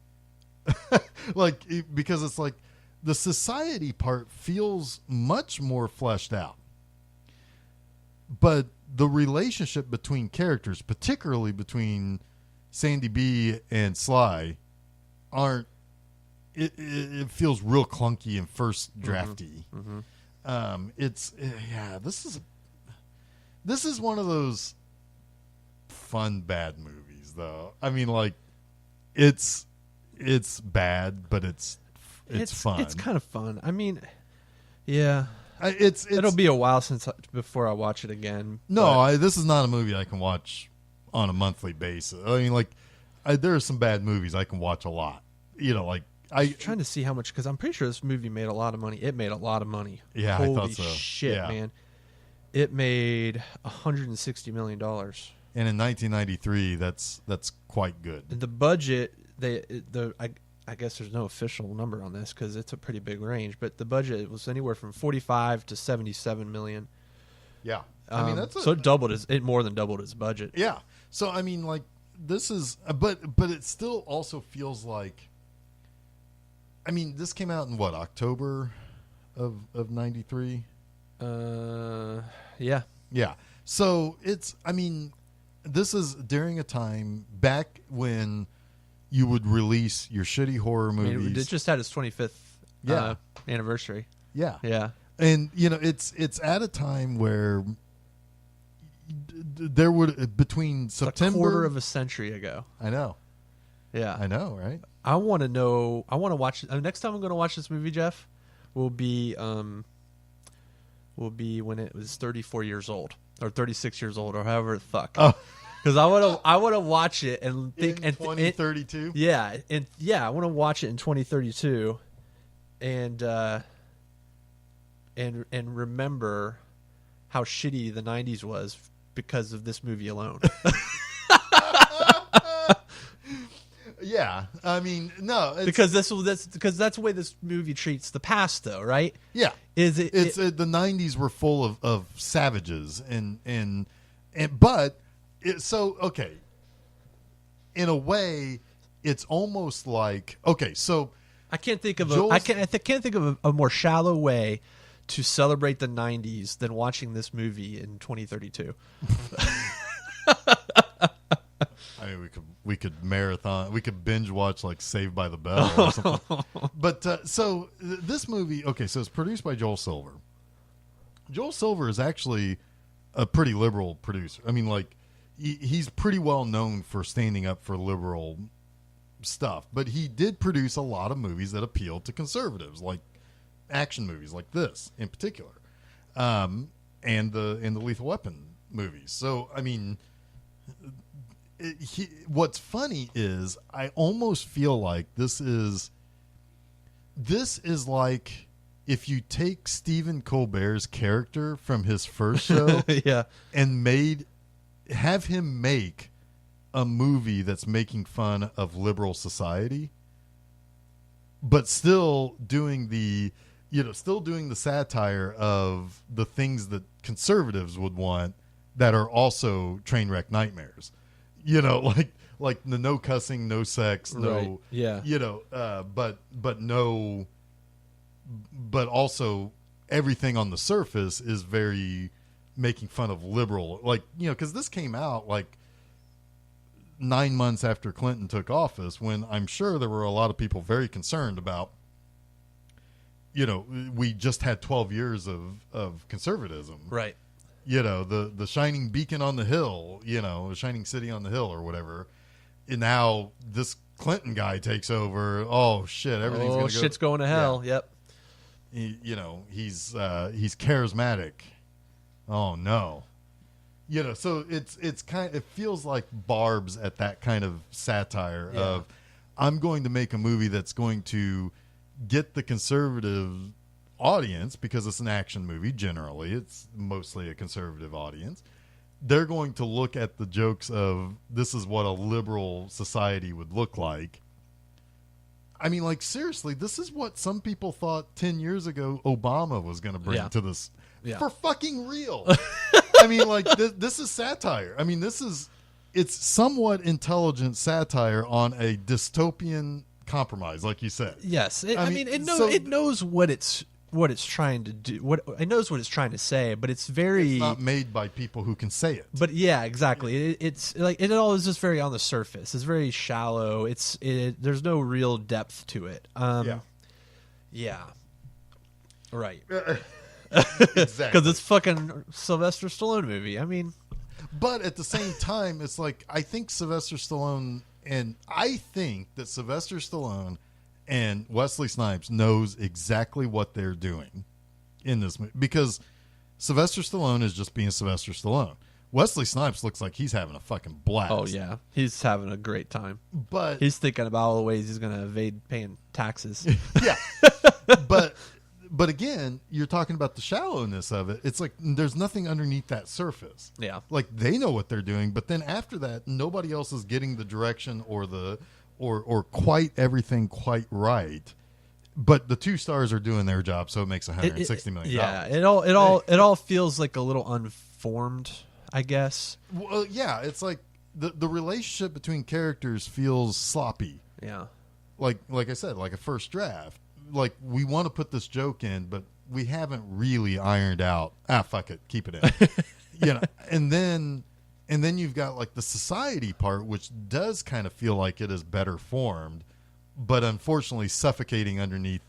Because it's like the society part feels much more fleshed out. But the relationship between characters, particularly between Sandy B and Sly, it feels real clunky and first drafty. Mm-hmm. This is one of those fun bad movies, though. I mean, like, it's bad, but it's fun. It's kind of fun. I mean, yeah. It'll be a while before I watch it again. No, this is not a movie I can watch on a monthly basis. I mean, like, there are some bad movies I can watch a lot. You know, like I'm trying to see how much, because I'm pretty sure this movie made a lot of money. It made a lot of money. Yeah, Holy I thought so. Shit, yeah. Man. It made $160 million. And in 1993, that's quite good. The budget, I guess there's no official number on this because it's a pretty big range, but the budget was anywhere from 45 to 77 million. Yeah, I mean it more than doubled its budget. Yeah, so I mean, like, this is, but it still also feels like, I mean, this came out in what, October of 93? Yeah. Yeah. So it's, I mean, this is during a time back when you would release your shitty horror movies. I mean, it just had its 25th anniversary. Yeah. Yeah. And, you know, it's at a time where there would, between September. A quarter of a century ago. I know. Yeah. I know, right? I want to watch, next time I'm going to watch this movie, Jeff, will be when it was 34 years old or 36 years old or however the fuck. Oh. Because I want to watch it and think in 2032. I want to watch it in 2032, and remember how shitty the 90s was because of this movie alone. Yeah, I mean, no, because that's the way this movie treats the past, though, right? Yeah, the 90s were full of savages okay. In a way, it's almost like, okay, so I can't think of a more shallow way to celebrate the 90s than watching this movie in 2032. I mean, we could marathon, we could binge watch like Saved by the Bell or something. But this movie, okay, so it's produced by Joel Silver. Joel Silver is actually a pretty liberal producer. I mean, like, he's pretty well known for standing up for liberal stuff, but he did produce a lot of movies that appealed to conservatives, like action movies like this in particular, and the Lethal Weapon movies. So, I mean, what's funny is I almost feel like this is like if you take Stephen Colbert's character from his first show yeah, and have him make a movie that's making fun of liberal society, but still doing the satire of the things that conservatives would want that are also train wreck nightmares. You know, like the no cussing, no sex, no, right. Yeah, you know, but also everything on the surface is very making fun of liberal, like, you know, because this came out like 9 months after Clinton took office, when I'm sure there were a lot of people very concerned about, you know, we just had 12 years of conservatism, right? You know, the shining beacon on the hill, you know, the shining city on the hill or whatever. And now this Clinton guy takes over, oh shit, everything's gonna go. Shit's going to hell. Yeah. Yep. He's charismatic. Oh no. So it feels like barbs at that kind of satire of, I'm going to make a movie that's going to get the conservative audience, because it's an action movie. Generally, it's mostly a conservative audience. They're going to look at the jokes of, this is what a liberal society would look like. I mean, like, seriously, this is what some people thought 10 years ago Obama was going to bring to this. Yeah. For fucking real. I mean, like, this is satire. I mean, it's somewhat intelligent satire on a dystopian compromise, like you said. Yes. It knows what it's trying to do. It knows what it's trying to say, but it's not made by people who can say it. But yeah, exactly. It's like, it all is just very on the surface. It's very shallow. There's no real depth to it. Yeah. Right. Exactly. Because it's fucking Sylvester Stallone movie. I mean, but at the same time, it's like, I think that Sylvester Stallone and Wesley Snipes knows exactly what they're doing in this movie, because Sylvester Stallone is just being Sylvester Stallone. Wesley Snipes looks like he's having a fucking blast. Oh yeah, he's having a great time. But he's thinking about all the ways he's going to evade paying taxes. Yeah. But again, you're talking about the shallowness of it. It's like there's nothing underneath that surface. Yeah. Like, they know what they're doing, but then after that, nobody else is getting the direction or quite everything quite right. But the two stars are doing their job, so it makes $160 million. Yeah, it all feels like a little unformed, I guess. Well, yeah, it's like the relationship between characters feels sloppy. Yeah. Like I said, like a first draft. Like, we want to put this joke in, but we haven't really ironed out. Fuck it, keep it in. And then you've got like the society part, which does kind of feel like it is better formed, but unfortunately suffocating underneath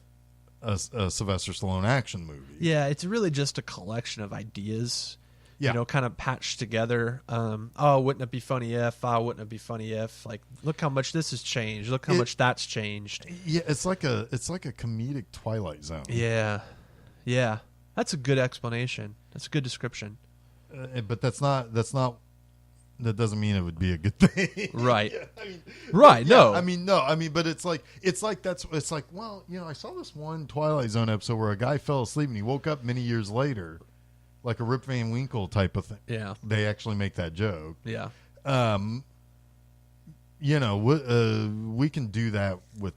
a Sylvester Stallone action movie. Yeah, it's really just a collection of ideas. Yeah. Kind of patched together. Wouldn't it be funny if? Wouldn't it be funny if? Like, look how much this has changed. Look how much that's changed. Yeah, it's like a comedic Twilight Zone. Yeah, yeah. That's a good explanation. That's a good description. But that doesn't mean it would be a good thing. Right. Right. No. But it's like, well, I saw this one Twilight Zone episode where a guy fell asleep and he woke up many years later. Like a Rip Van Winkle type of thing. Yeah. They actually make that joke. Yeah. We can do that with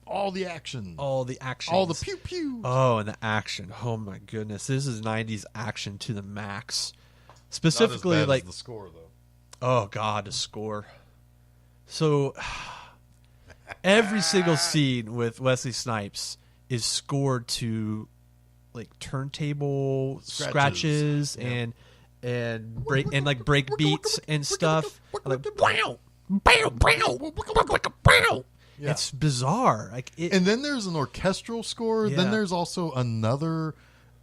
all the action. All the action. All the pew-pew. Oh, and the action. Oh, my goodness. This is 90s action to the max. Specifically, not as bad like... as the score, though. Oh, God, the score. So, every single scene with Wesley Snipes is scored to... like turntable scratches and break beats and stuff. Like, wow, bow, bow. Yeah. It's bizarre. Like, and then there's an orchestral score. Yeah. Then there's also another.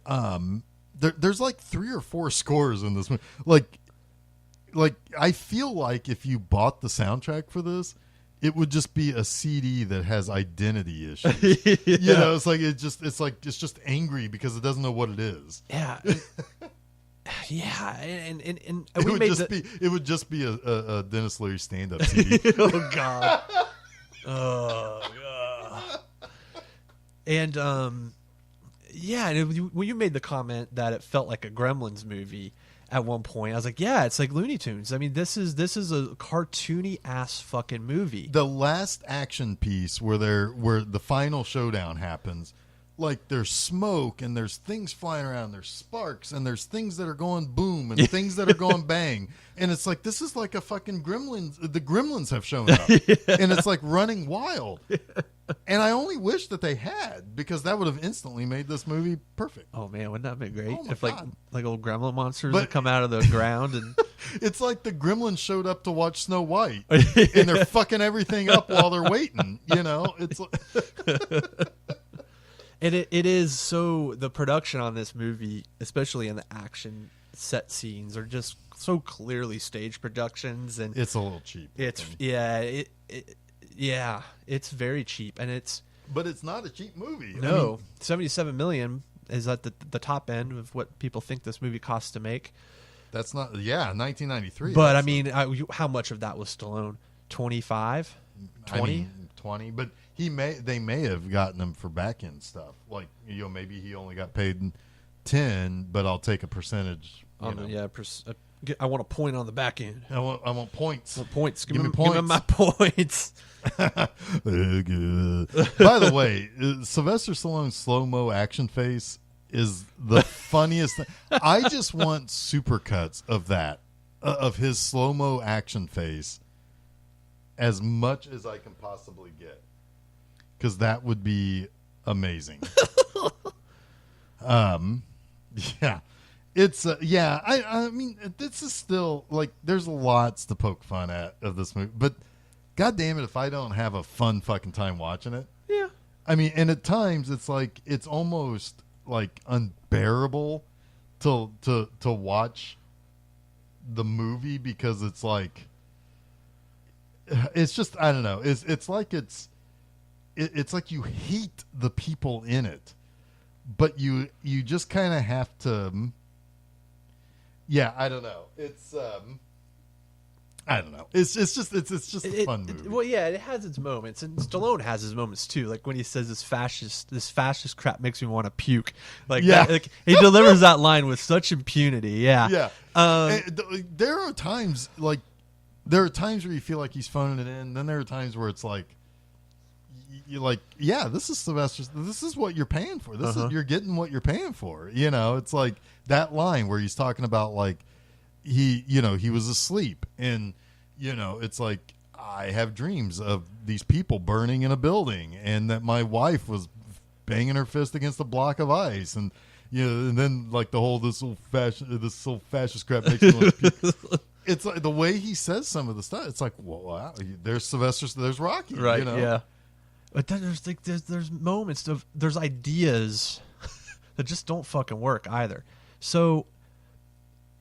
There's like 3 or 4 scores in this movie. Like I feel like if you bought the soundtrack for this, it would just be a CD that has identity issues. Yeah. It's just angry because it doesn't know what it is. Yeah. Yeah, and it would just be a Dennis Leary stand-up CD. Oh God. Oh God. And when you made the comment that it felt like a Gremlins movie at one point, I was like, yeah, it's like Looney Tunes. I mean, this is a cartoony ass fucking movie. The last action piece where the final showdown happens, like there's smoke and there's things flying around, there's sparks and there's things that are going boom and things that are going bang, and it's like, this is like a fucking Gremlins. The Gremlins have shown up, and it's like running wild. And I only wish that they had, because that would have instantly made this movie perfect. Oh man, wouldn't that have been great? Oh, if like old gremlin monsters would come out of the ground and it's like the Gremlins showed up to watch Snow White and they're fucking everything up while they're waiting. It's like it is so, the production on this movie, especially in the action set scenes, are just so clearly stage productions, and it's a little cheap. Yeah, it's very cheap, and but it's not a cheap movie. no, I mean, $77 million is at the top end of what people think this movie costs to make. that's not 1993. But I mean, how much of that was Stallone? 25, 20. I mean, 20. But they may have gotten him for back end stuff. Like maybe he only got paid 10, but I'll take a percentage. I want a point on the back end. I want points. Points. Give me points. Give me my points. By the way, Sylvester Stallone's slow-mo action face is the funniest thing. I just want supercuts of that, of his slow-mo action face, as much as I can possibly get, because that would be amazing. Yeah. It's I mean, this is still like there's lots to poke fun at of this movie, but god damn it if I don't have a fun fucking time watching it. Yeah. I mean, and at times it's like it's almost like unbearable to watch the movie, because it's like it's just, I don't know, it's like it's like you hate the people in it, but you just kind of have to. Yeah, I don't know. It's I don't know. It's just a fun movie. Well, yeah, it has its moments, and Stallone has his moments too. Like when he says this fascist crap makes me want to puke. Like, yeah, like he delivers that line with such impunity. Yeah, yeah. There are times where you feel like he's phoning it in. Then there are times where it's like, you're like, yeah, this is Sylvester. This is what you're paying for. This is, you're getting what you're paying for. It's like that line where he's talking about like he was asleep, and it's like, I have dreams of these people burning in a building, and that my wife was banging her fist against a block of ice, and and then like the whole this little fascist crap makes me want to puke. It's like the way he says some of the stuff. It's like, well, wow, there's Sylvester, there's Rocky, right? Yeah. But then there's moments there's ideas that just don't fucking work either. So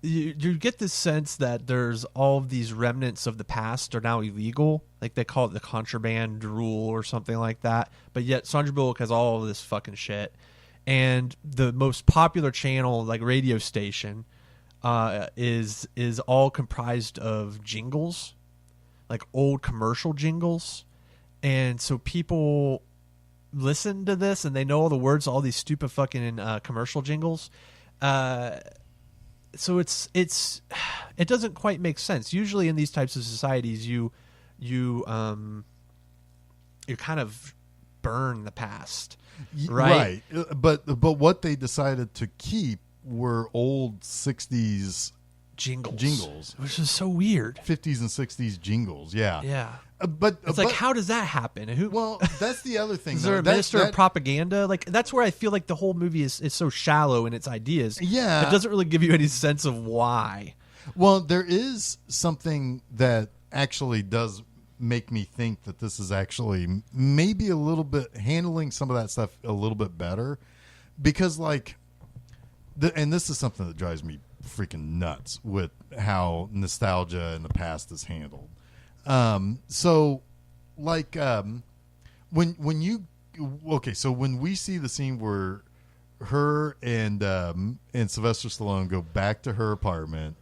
you get this sense that there's all of these remnants of the past are now illegal. Like they call it the contraband rule or something like that. But yet Sandra Bullock has all of this fucking shit. And the most popular channel, like radio station, is all comprised of jingles, like old commercial jingles. And so people listen to this and they know all the words to all these stupid fucking commercial jingles. So it doesn't quite make sense. Usually in these types of societies, you kind of burn the past, right? But what they decided to keep were old 60s jingles, which is so weird. 50s and 60s jingles, yeah. But it's like, how does that happen? Well, that's the other thing. Is there a minister of propaganda? Like, that's where I feel like the whole movie is so shallow in its ideas. Yeah, it doesn't really give you any sense of why. Well, there is something that actually does make me think that this is actually maybe a little bit handling some of that stuff a little bit better, because like, and this is something that drives me freaking nuts with how nostalgia in the past is handled. So like, when we see the scene where her and Sylvester Stallone go back to her apartment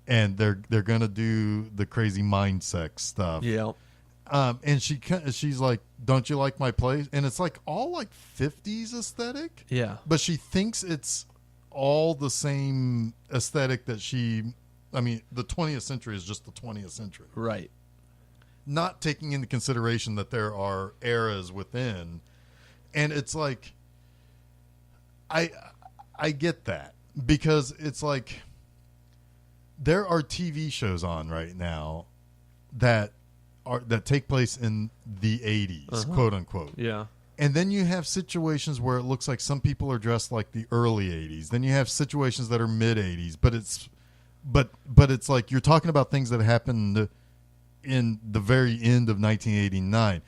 and they're going to do the crazy mind sex stuff. Yeah. And she's like, don't you like my place? And it's like all like 50s aesthetic. Yeah. But she thinks it's all the same aesthetic that the 20th century is just the 20th century. Right. Not taking into consideration that there are eras within. And it's like, I get that, because it's like there are TV shows on right now that take place in the 80s, quote unquote. Yeah. And then you have situations where it looks like some people are dressed like the early 80s. Then you have situations that are mid 80s, but it's like you're talking about things that happened in the very end of 1989.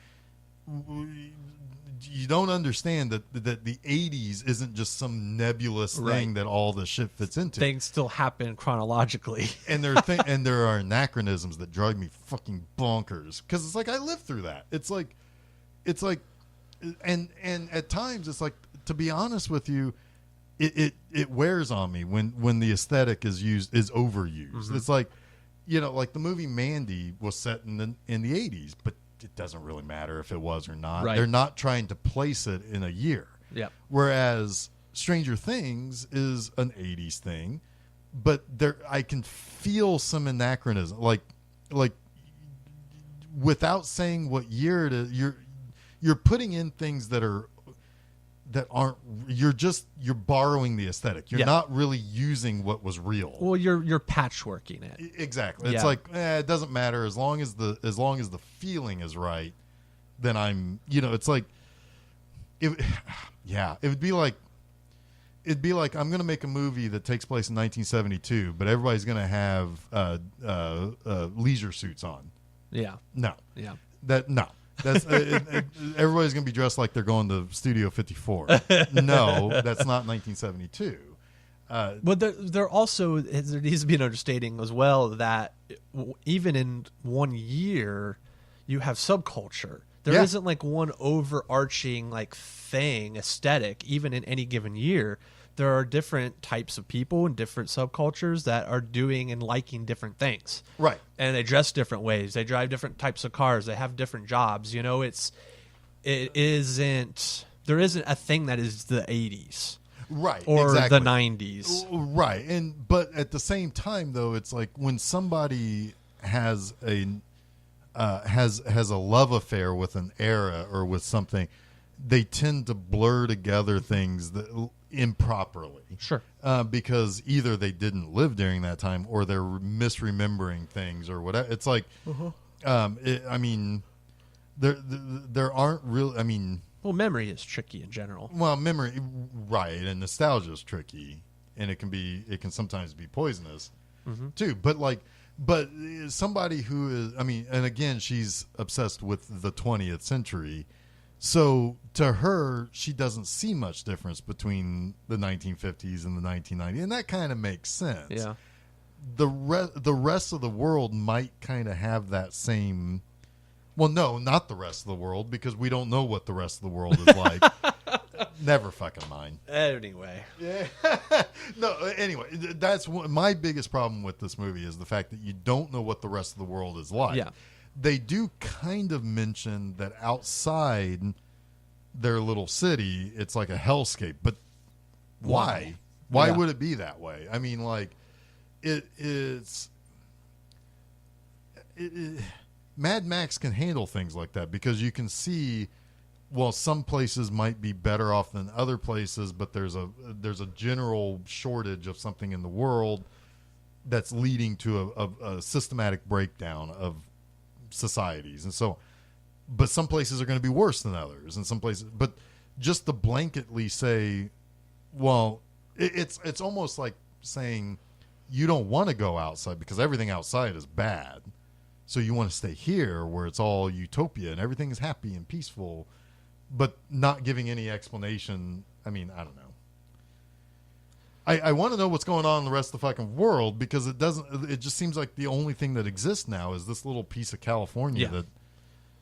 you don't understand that the 80s isn't just some nebulous thing that all the shit fits into. Things still happen chronologically. And there are anachronisms that drive me fucking bonkers, because it's like I lived through that. It's like and at times it's like, to be honest with you, it wears on me when the aesthetic is overused. Mm-hmm. It's like, like the movie Mandy was set in the 80s, but it doesn't really matter if it was or not. Right. They're not trying to place it in a year. Yep. Whereas Stranger Things is an 80s thing, but I can feel some anachronism, like without saying what year it is. You're putting in things that aren't. You're borrowing the aesthetic. You're not really using what was real. Well, you're patchworking it. Exactly. It's like, it doesn't matter as long as the feeling is right. Then I'm. It's like, it'd be like I'm going to make a movie that takes place in 1972, but everybody's going to have leisure suits on. Yeah. No. Yeah. That's everybody's going to be dressed like they're going to Studio 54. No, that's not 1972. But there also there needs to be an understanding as well that even in one year, you have subculture. There isn't like one overarching like thing, aesthetic, even in any given year. There are different types of people and different subcultures that are doing and liking different things. Right. And they dress different ways. They drive different types of cars. They have different jobs. There isn't a thing that is the 80s. Right. Or exactly. the 90s. Right. But at the same time though, it's like when somebody has a love affair with an era or with something, they tend to blur together things improperly. Sure. Because either they didn't live during that time or they're misremembering things or whatever. It's like, there aren't really, well, memory is tricky in general. Well, memory, right, and nostalgia is tricky, and it can sometimes be poisonous, too. But somebody who is, and again, she's obsessed with the 20th century. So to her, she doesn't see much difference between the 1950s and the 1990s, and that kind of makes sense. Yeah. The rest of the world might kind of have that same. Well, no, not the rest of the world, because we don't know what the rest of the world is like. Never fucking mind. Anyway. Yeah. No. Anyway, that's my biggest problem with this movie is the fact that you don't know what the rest of the world is like. Yeah. They do kind of mention that outside their little city, it's like a hellscape. But why? Why would it be that way? It's Mad Max can handle things like that because you can see, well, some places might be better off than other places, but there's a general shortage of something in the world that's leading to a systematic breakdown of societies. And so, but some places are going to be worse than others, and some places, but just to blanketly say, well, it's almost like saying you don't want to go outside because everything outside is bad. So you want to stay here where it's all utopia and everything is happy and peaceful, but not giving any explanation. I don't know. I want to know what's going on in the rest of the fucking world because it just seems like the only thing that exists now is this little piece of California that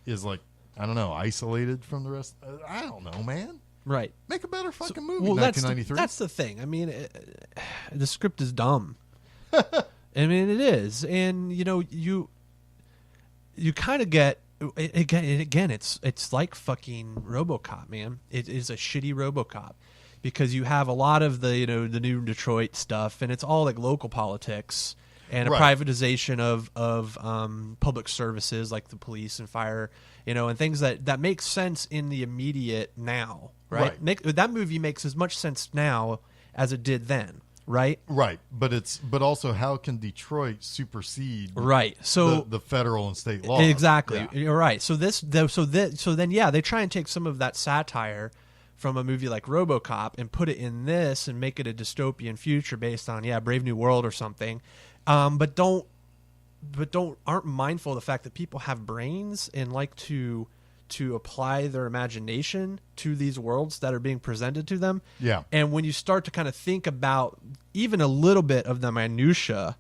is like, I don't know, isolated from the rest. I don't know, man. Right. Make a better fucking movie, 1993. That's the thing. The script is dumb. It is. And, you kind of get, again, it's like fucking RoboCop, man. It is a shitty RoboCop. Because you have a lot of the the new Detroit stuff, and it's all like local politics and a privatization of public services like the police and fire, and things that make sense in the immediate now, right? That movie makes as much sense now as it did then, right? Right, but also how can Detroit supersede so the federal and state laws? Exactly, you're right. So then they try and take some of that satire from a movie like RoboCop and put it in this and make it a dystopian future based on Brave New World or something, but aren't mindful of the fact that people have brains and like to to apply their imagination to these worlds that are being presented to them. Yeah. And when you start to kind of think about even a little bit of the minutia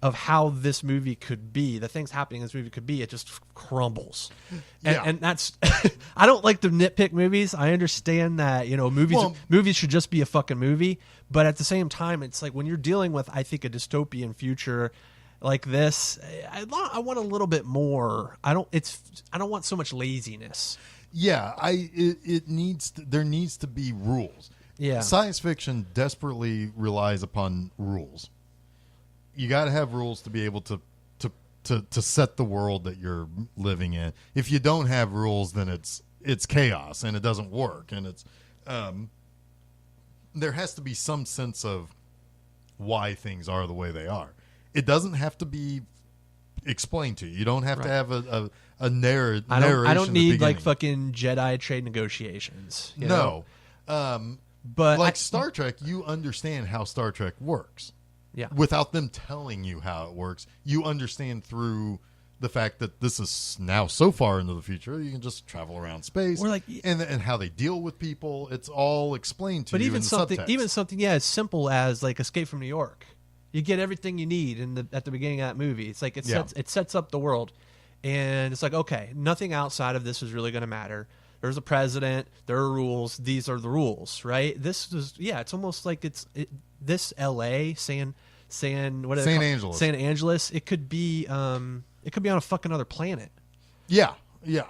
of how this movie could be, the things happening in this movie could be, it just crumbles. And that's I don't like to nitpick movies. I understand that, movies should just be a fucking movie, but at the same time, it's like when you're dealing with, I think, a dystopian future like this, I want a little bit more. I don't want so much laziness. Yeah, there needs to be rules. Yeah. Science fiction desperately relies upon rules. You got to have rules to be able to set the world that you're living in. If you don't have rules, then it's chaos and it doesn't work. And it's there has to be some sense of why things are the way they are. It doesn't have to be explained to you. You don't have to have a narration. I don't need like fucking Jedi trade negotiations. No. But like Star Trek, you understand how Star Trek works. Yeah. Without them telling you how it works, you understand through the fact that this is now so far into the future, you can just travel around space, and how they deal with people. It's all explained to you. But even something as simple as like Escape from New York, you get everything you need at the beginning of that movie. It's like it sets up the world, and it's like, okay, nothing outside of this is really going to matter. There's a president. There are rules. These are the rules, right? This is it's almost like this L.A. San Angeles. It could be on a fucking other planet. Yeah.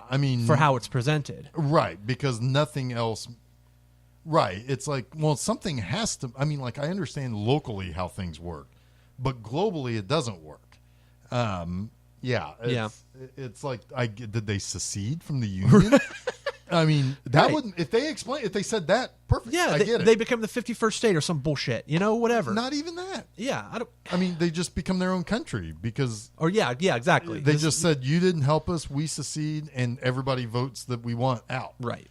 I mean, for how it's presented, right? Because nothing else. Right. It's like, well, something has to. I mean, like, I understand locally how things work, but globally it doesn't work. It's like, did they secede from the Union? I mean, that wouldn't, if they said that, perfect. Yeah, I get it. They become the 51st state or some bullshit, whatever. Not even that. Yeah, I mean, they just become their own country because. Or yeah, exactly. They just said, you didn't help us, we secede, and everybody votes that we want out. Right.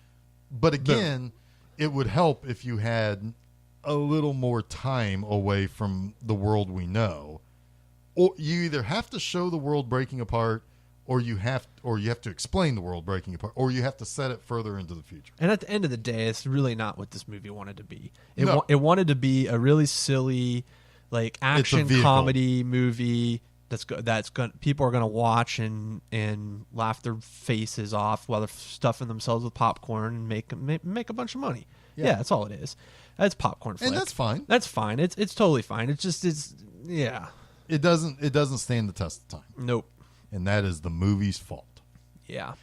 But again, it would help if you had a little more time away from the world we know. Or you either have to show the world breaking apart, or you have to explain the world breaking apart, or you have to set it further into the future. And at the end of the day, it's really not what this movie wanted to be. It wanted to be a really silly, like, action comedy movie people are gonna watch and laugh their faces off while they're stuffing themselves with popcorn and make a bunch of money. Yeah, that's all it is. That's popcorn flick. And that's fine. That's fine. It's totally fine. It doesn't stand the test of time. Nope. And that is the movie's fault. Yeah.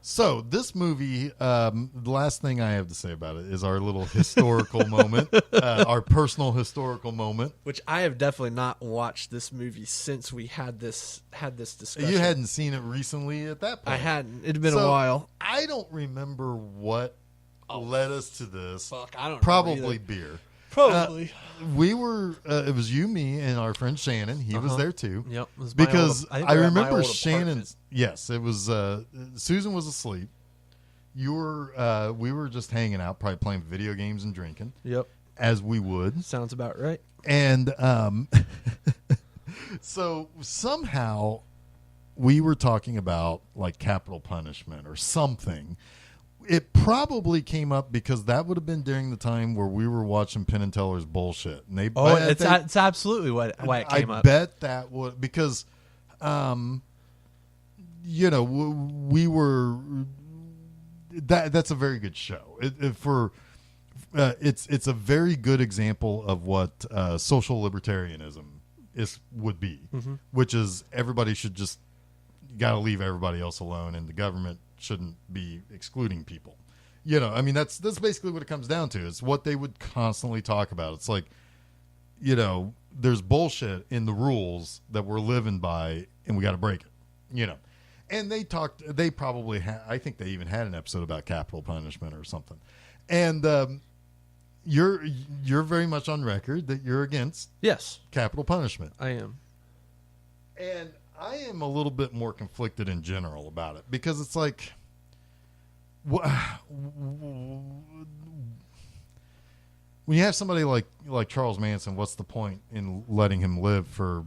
So this movie, the last thing I have to say about it is our little historical moment, our personal historical moment. Which I have definitely not watched this movie since we had this discussion. You hadn't seen it recently at that point. I hadn't. It had been a while. I don't remember what led us to this. Fuck, I don't Probably know beer. Probably. We were, it was you, me, and our friend Shannon. He was there too. Yep. It was because I remember Shannon's. Yes, it was. Susan was asleep. We were just hanging out, probably playing video games and drinking. Yep. As we would. Sounds about right. And so somehow we were talking about like capital punishment or something. It probably came up because that would have been during the time where we were watching Penn and Teller's bullshit. And it's absolutely why it came up. I bet that would, because, we were. That's a very good show. It's a very good example of what social libertarianism would be, which is everybody should just got to leave everybody else alone, and the government shouldn't be excluding people. That's basically what it comes down to. It's what they would constantly talk about. It's like, there's bullshit in the rules that we're living by, and we got to break it. And they probably had, I think they even had an episode about capital punishment or something. And you're very much on record that you're against capital punishment. I am. And I am a little bit more conflicted in general about it, because it's like, when you have somebody like Charles Manson, what's the point in letting him live for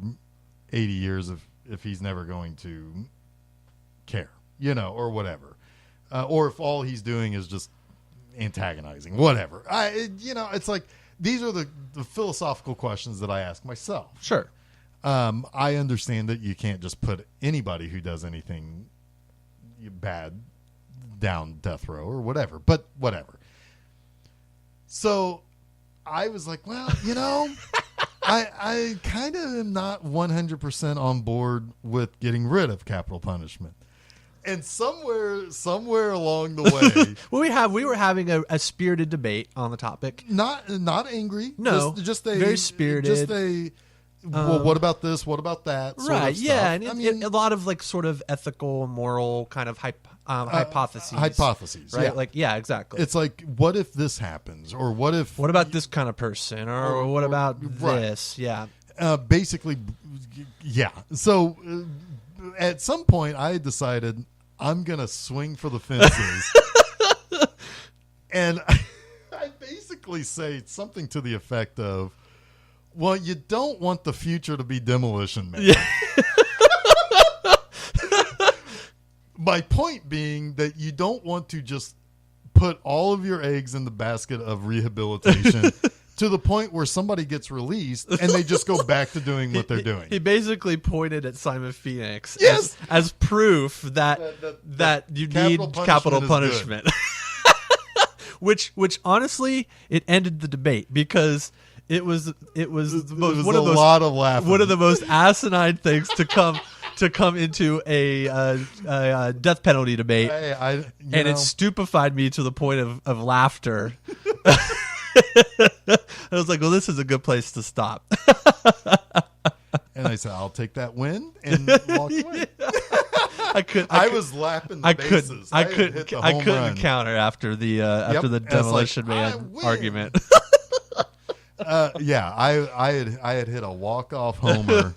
80 years if he's never going to care, or whatever. or if all he's doing is just antagonizing, whatever. It's like these are the philosophical questions that I ask myself. Sure. I understand that you can't just put anybody who does anything bad down death row or whatever, but whatever. So I was like, well, I kind of am not 100% on board with getting rid of capital punishment. And somewhere along the way, we were having a spirited debate on the topic. Not angry. No, just very spirited. Just a. Well, what about this? What about that? Right. Yeah, and I mean, a lot of like sort of ethical, moral kind of hypotheses. Hypotheses, right? yeah. Like, yeah, exactly. It's like, what if this happens, or what if? What about this kind of person, or what about this? Yeah. Basically, yeah. So at some point, I decided I'm gonna swing for the fences, and I basically say something to the effect of, well, you don't want the future to be Demolition Man. Yeah. My point being that you don't want to just put all of your eggs in the basket of rehabilitation to the point where somebody gets released and they just go back to doing what they're doing. He basically pointed at Simon Phoenix as proof that you need capital punishment. which honestly, it ended the debate because it was one of the most asinine things to come into a death penalty debate, it stupefied me to the point of laughter. I was like, well, this is a good place to stop. And I said, I'll take that win and walk away. I was lapping the bases. I couldn't counter after the Demolition Man argument. Yeah, I had hit a walk-off homer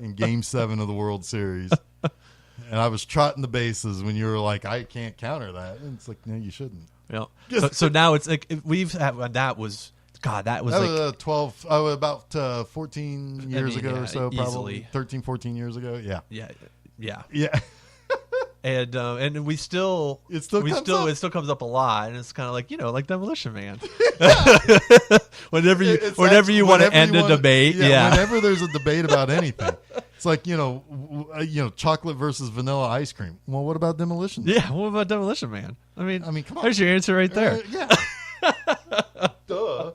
in Game 7 of the World Series, and I was trotting the bases when you were like, I can't counter that. And it's like, no, you shouldn't. Yeah. So now it's like that was like 12, about 14 years ago or so, probably easily. 13, 14 years ago. Yeah. And it still comes up a lot, and it's kind of like like Demolition Man. whenever you want to end a debate, whenever there's a debate about anything, it's like chocolate versus vanilla ice cream. Well, what about Demolition Man? Yeah, what about Demolition Man? I mean, come on. There's your answer right there. Yeah. Duh.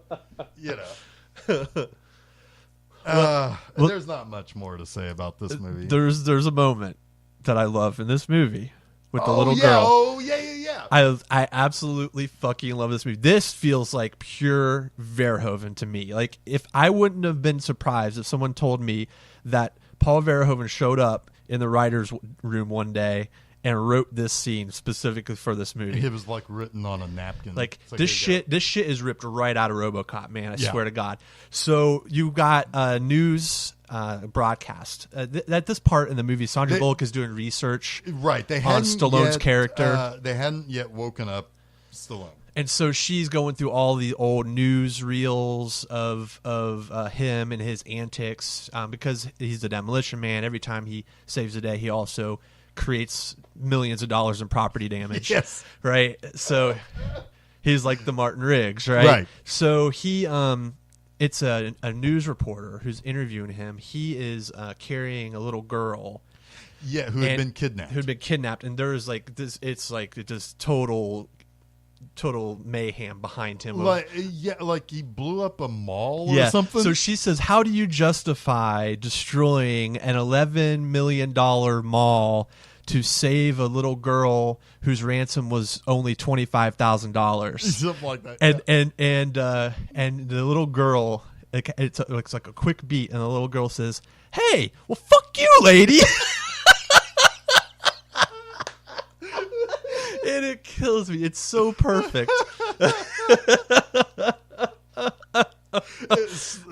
There's not much more to say about this movie. There's a moment that I love in this movie with the little girl. Oh, yeah. I absolutely fucking love this movie. This feels like pure Verhoeven to me. Like, if I wouldn't have been surprised if someone told me that Paul Verhoeven showed up in the writer's room one day and wrote this scene specifically for this movie. It was like written on a napkin. Like this shit is ripped right out of RoboCop, man. I swear to God. So you got a news broadcast. At this part in the movie, Sandra Bullock is doing research on Stallone's character. They hadn't yet woken up Stallone. And so she's going through all the old news reels of him and his antics because he's the Demolition Man. Every time he saves the day, he also creates millions of dollars in property damage. Yes. Right? So he's like the Martin Riggs, right? Right. So he it's a news reporter who's interviewing him. He is carrying a little girl. Yeah, who had been kidnapped. And there's like this, it's like just total mayhem behind him. Like he blew up a mall or something. So she says, how do you justify destroying an $11 million mall to save a little girl whose ransom was only $25,000? Something like that. And the little girl, it's like a quick beat, and the little girl says, hey, well, fuck you, lady. And it kills me. It's so perfect.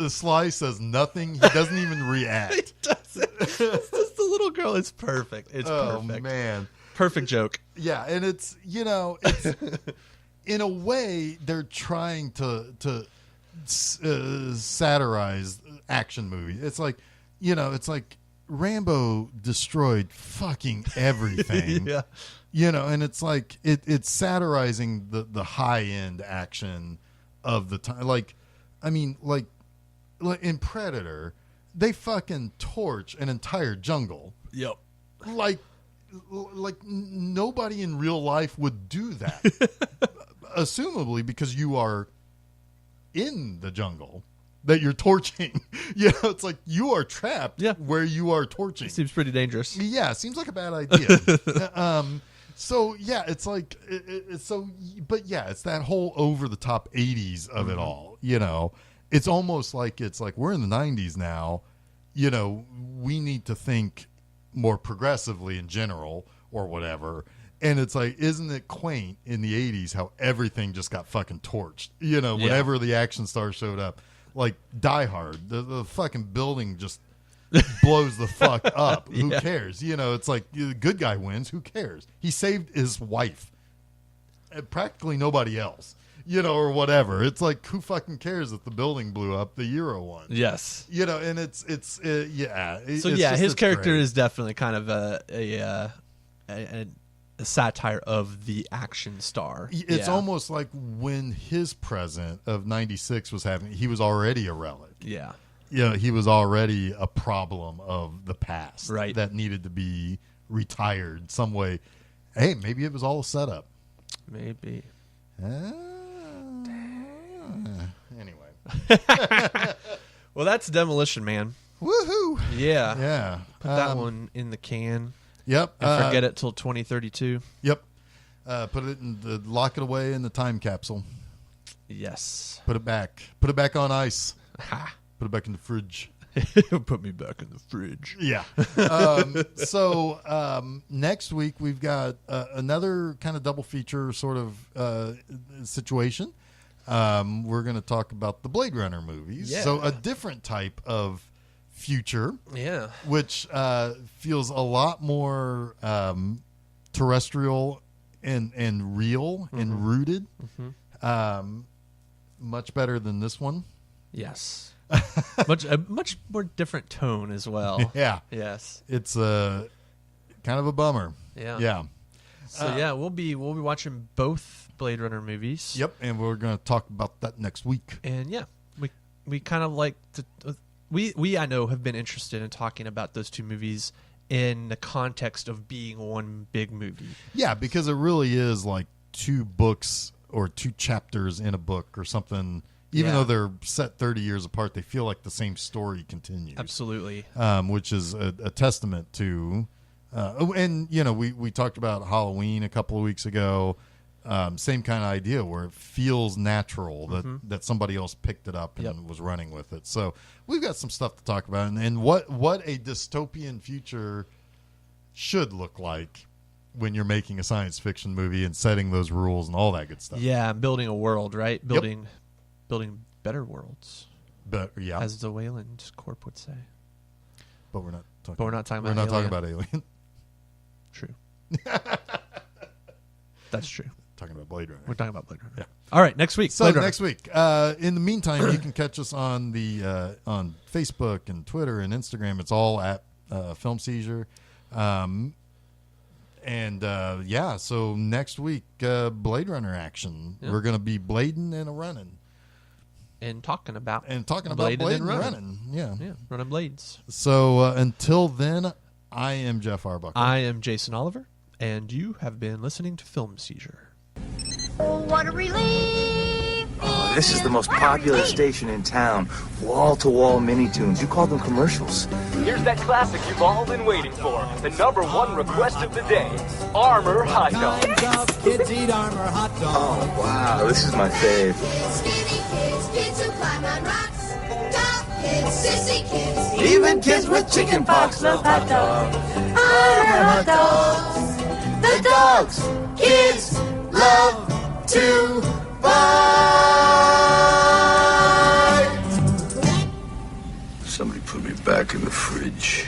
Sly says nothing. He doesn't even react. He doesn't. It's just the little girl. It's perfect. It's perfect. Oh, man. Perfect joke. Yeah, and it's in a way, they're trying to satirize action movie. It's like, Rambo destroyed fucking everything. Yeah. And it's like it's satirizing the high end action of the time. Like in Predator, they fucking torch an entire jungle. Yep. Like nobody in real life would do that. Assumably because you are in the jungle that you're torching. It's like you are trapped where you are torching. It seems pretty dangerous. Yeah, seems like a bad idea. So yeah, it's like but yeah, it's that whole over the top 80s of it all. It's almost like we're in the 90s now. We need to think more progressively in general or whatever. And it's like, isn't it quaint in the 80s how everything just got fucking torched? Whenever the action star showed up, like Die Hard, the fucking building just blows the fuck up. Who cares? It's like the good guy wins. Who cares? He saved his wife. And practically nobody else. Or whatever. It's like, who fucking cares if the building blew up? The Euro one. Yes. And it's his character is definitely kind of a satire of the action star. It's almost like when his present of 96 was happening, he was already a relic. Yeah. He was already a problem of the past. Right. That needed to be retired some way. Hey, maybe it was all a setup. Maybe. Anyway. Well, that's Demolition Man. Woohoo! Yeah. Put that one in the can. Yep. And forget it till 2032. Yep. Put it lock it away in the time capsule. Yes. Put it back on ice. Ha. Put it back in the fridge. Put me back in the fridge. Yeah. So next week we've got another kind of double feature sort of situation. We're going to talk about the Blade Runner movies. Yeah. So a different type of future. Yeah. Which feels a lot more terrestrial and real and rooted. Much better than this one. Yes. a much more different tone as well. Yeah. Yes. It's kind of a bummer. Yeah. Yeah. So we'll be watching both Blade Runner movies. Yep, and we're going to talk about that next week. And we kind of like to we I know have been interested in talking about those two movies in the context of being one big movie. Yeah, because it really is like two books or two chapters in a book or something. Even though they're set 30 years apart, they feel like the same story continues. Absolutely. Which is a testament to... and, we talked about Halloween a couple of weeks ago. Same kind of idea where it feels natural that somebody else picked it up and was running with it. So we've got some stuff to talk about. And what a dystopian future should look like when you're making a science fiction movie and setting those rules and all that good stuff. Yeah, building a world, right? Building better worlds. But yeah, as the Wayland Corp would say. But we're not talking. But we're not talking about. We're not talking about Alien. True. That's true. Talking about Blade Runner. We're talking about Blade Runner. Yeah. All right, next week. So next week. In the meantime, you can catch us on the on Facebook and Twitter and Instagram. It's all at Film Seizure. So next week, Blade Runner action. Yeah. We're going to be blading and a running. And talking about Blade and running. Yeah, running blades. So until then, I am Jeff Arbuckle. I am Jason Oliver, and you have been listening to Film Seizure. Oh, what a relief! Oh, this is the most popular station in town. Wall-to-wall mini-tunes. You call them commercials. Here's that classic you've all been waiting for. The #1 request of the day. Armor Hot Dog. Kids eat Armor Hot Dog. Oh, wow. This is my fave. Skinny kids who climb on rocks. Tall kids, sissy kids. Even kids with chicken pox love hot dogs. Armor Hot Dogs. The dogs kids love to buy. Somebody put me back in the fridge.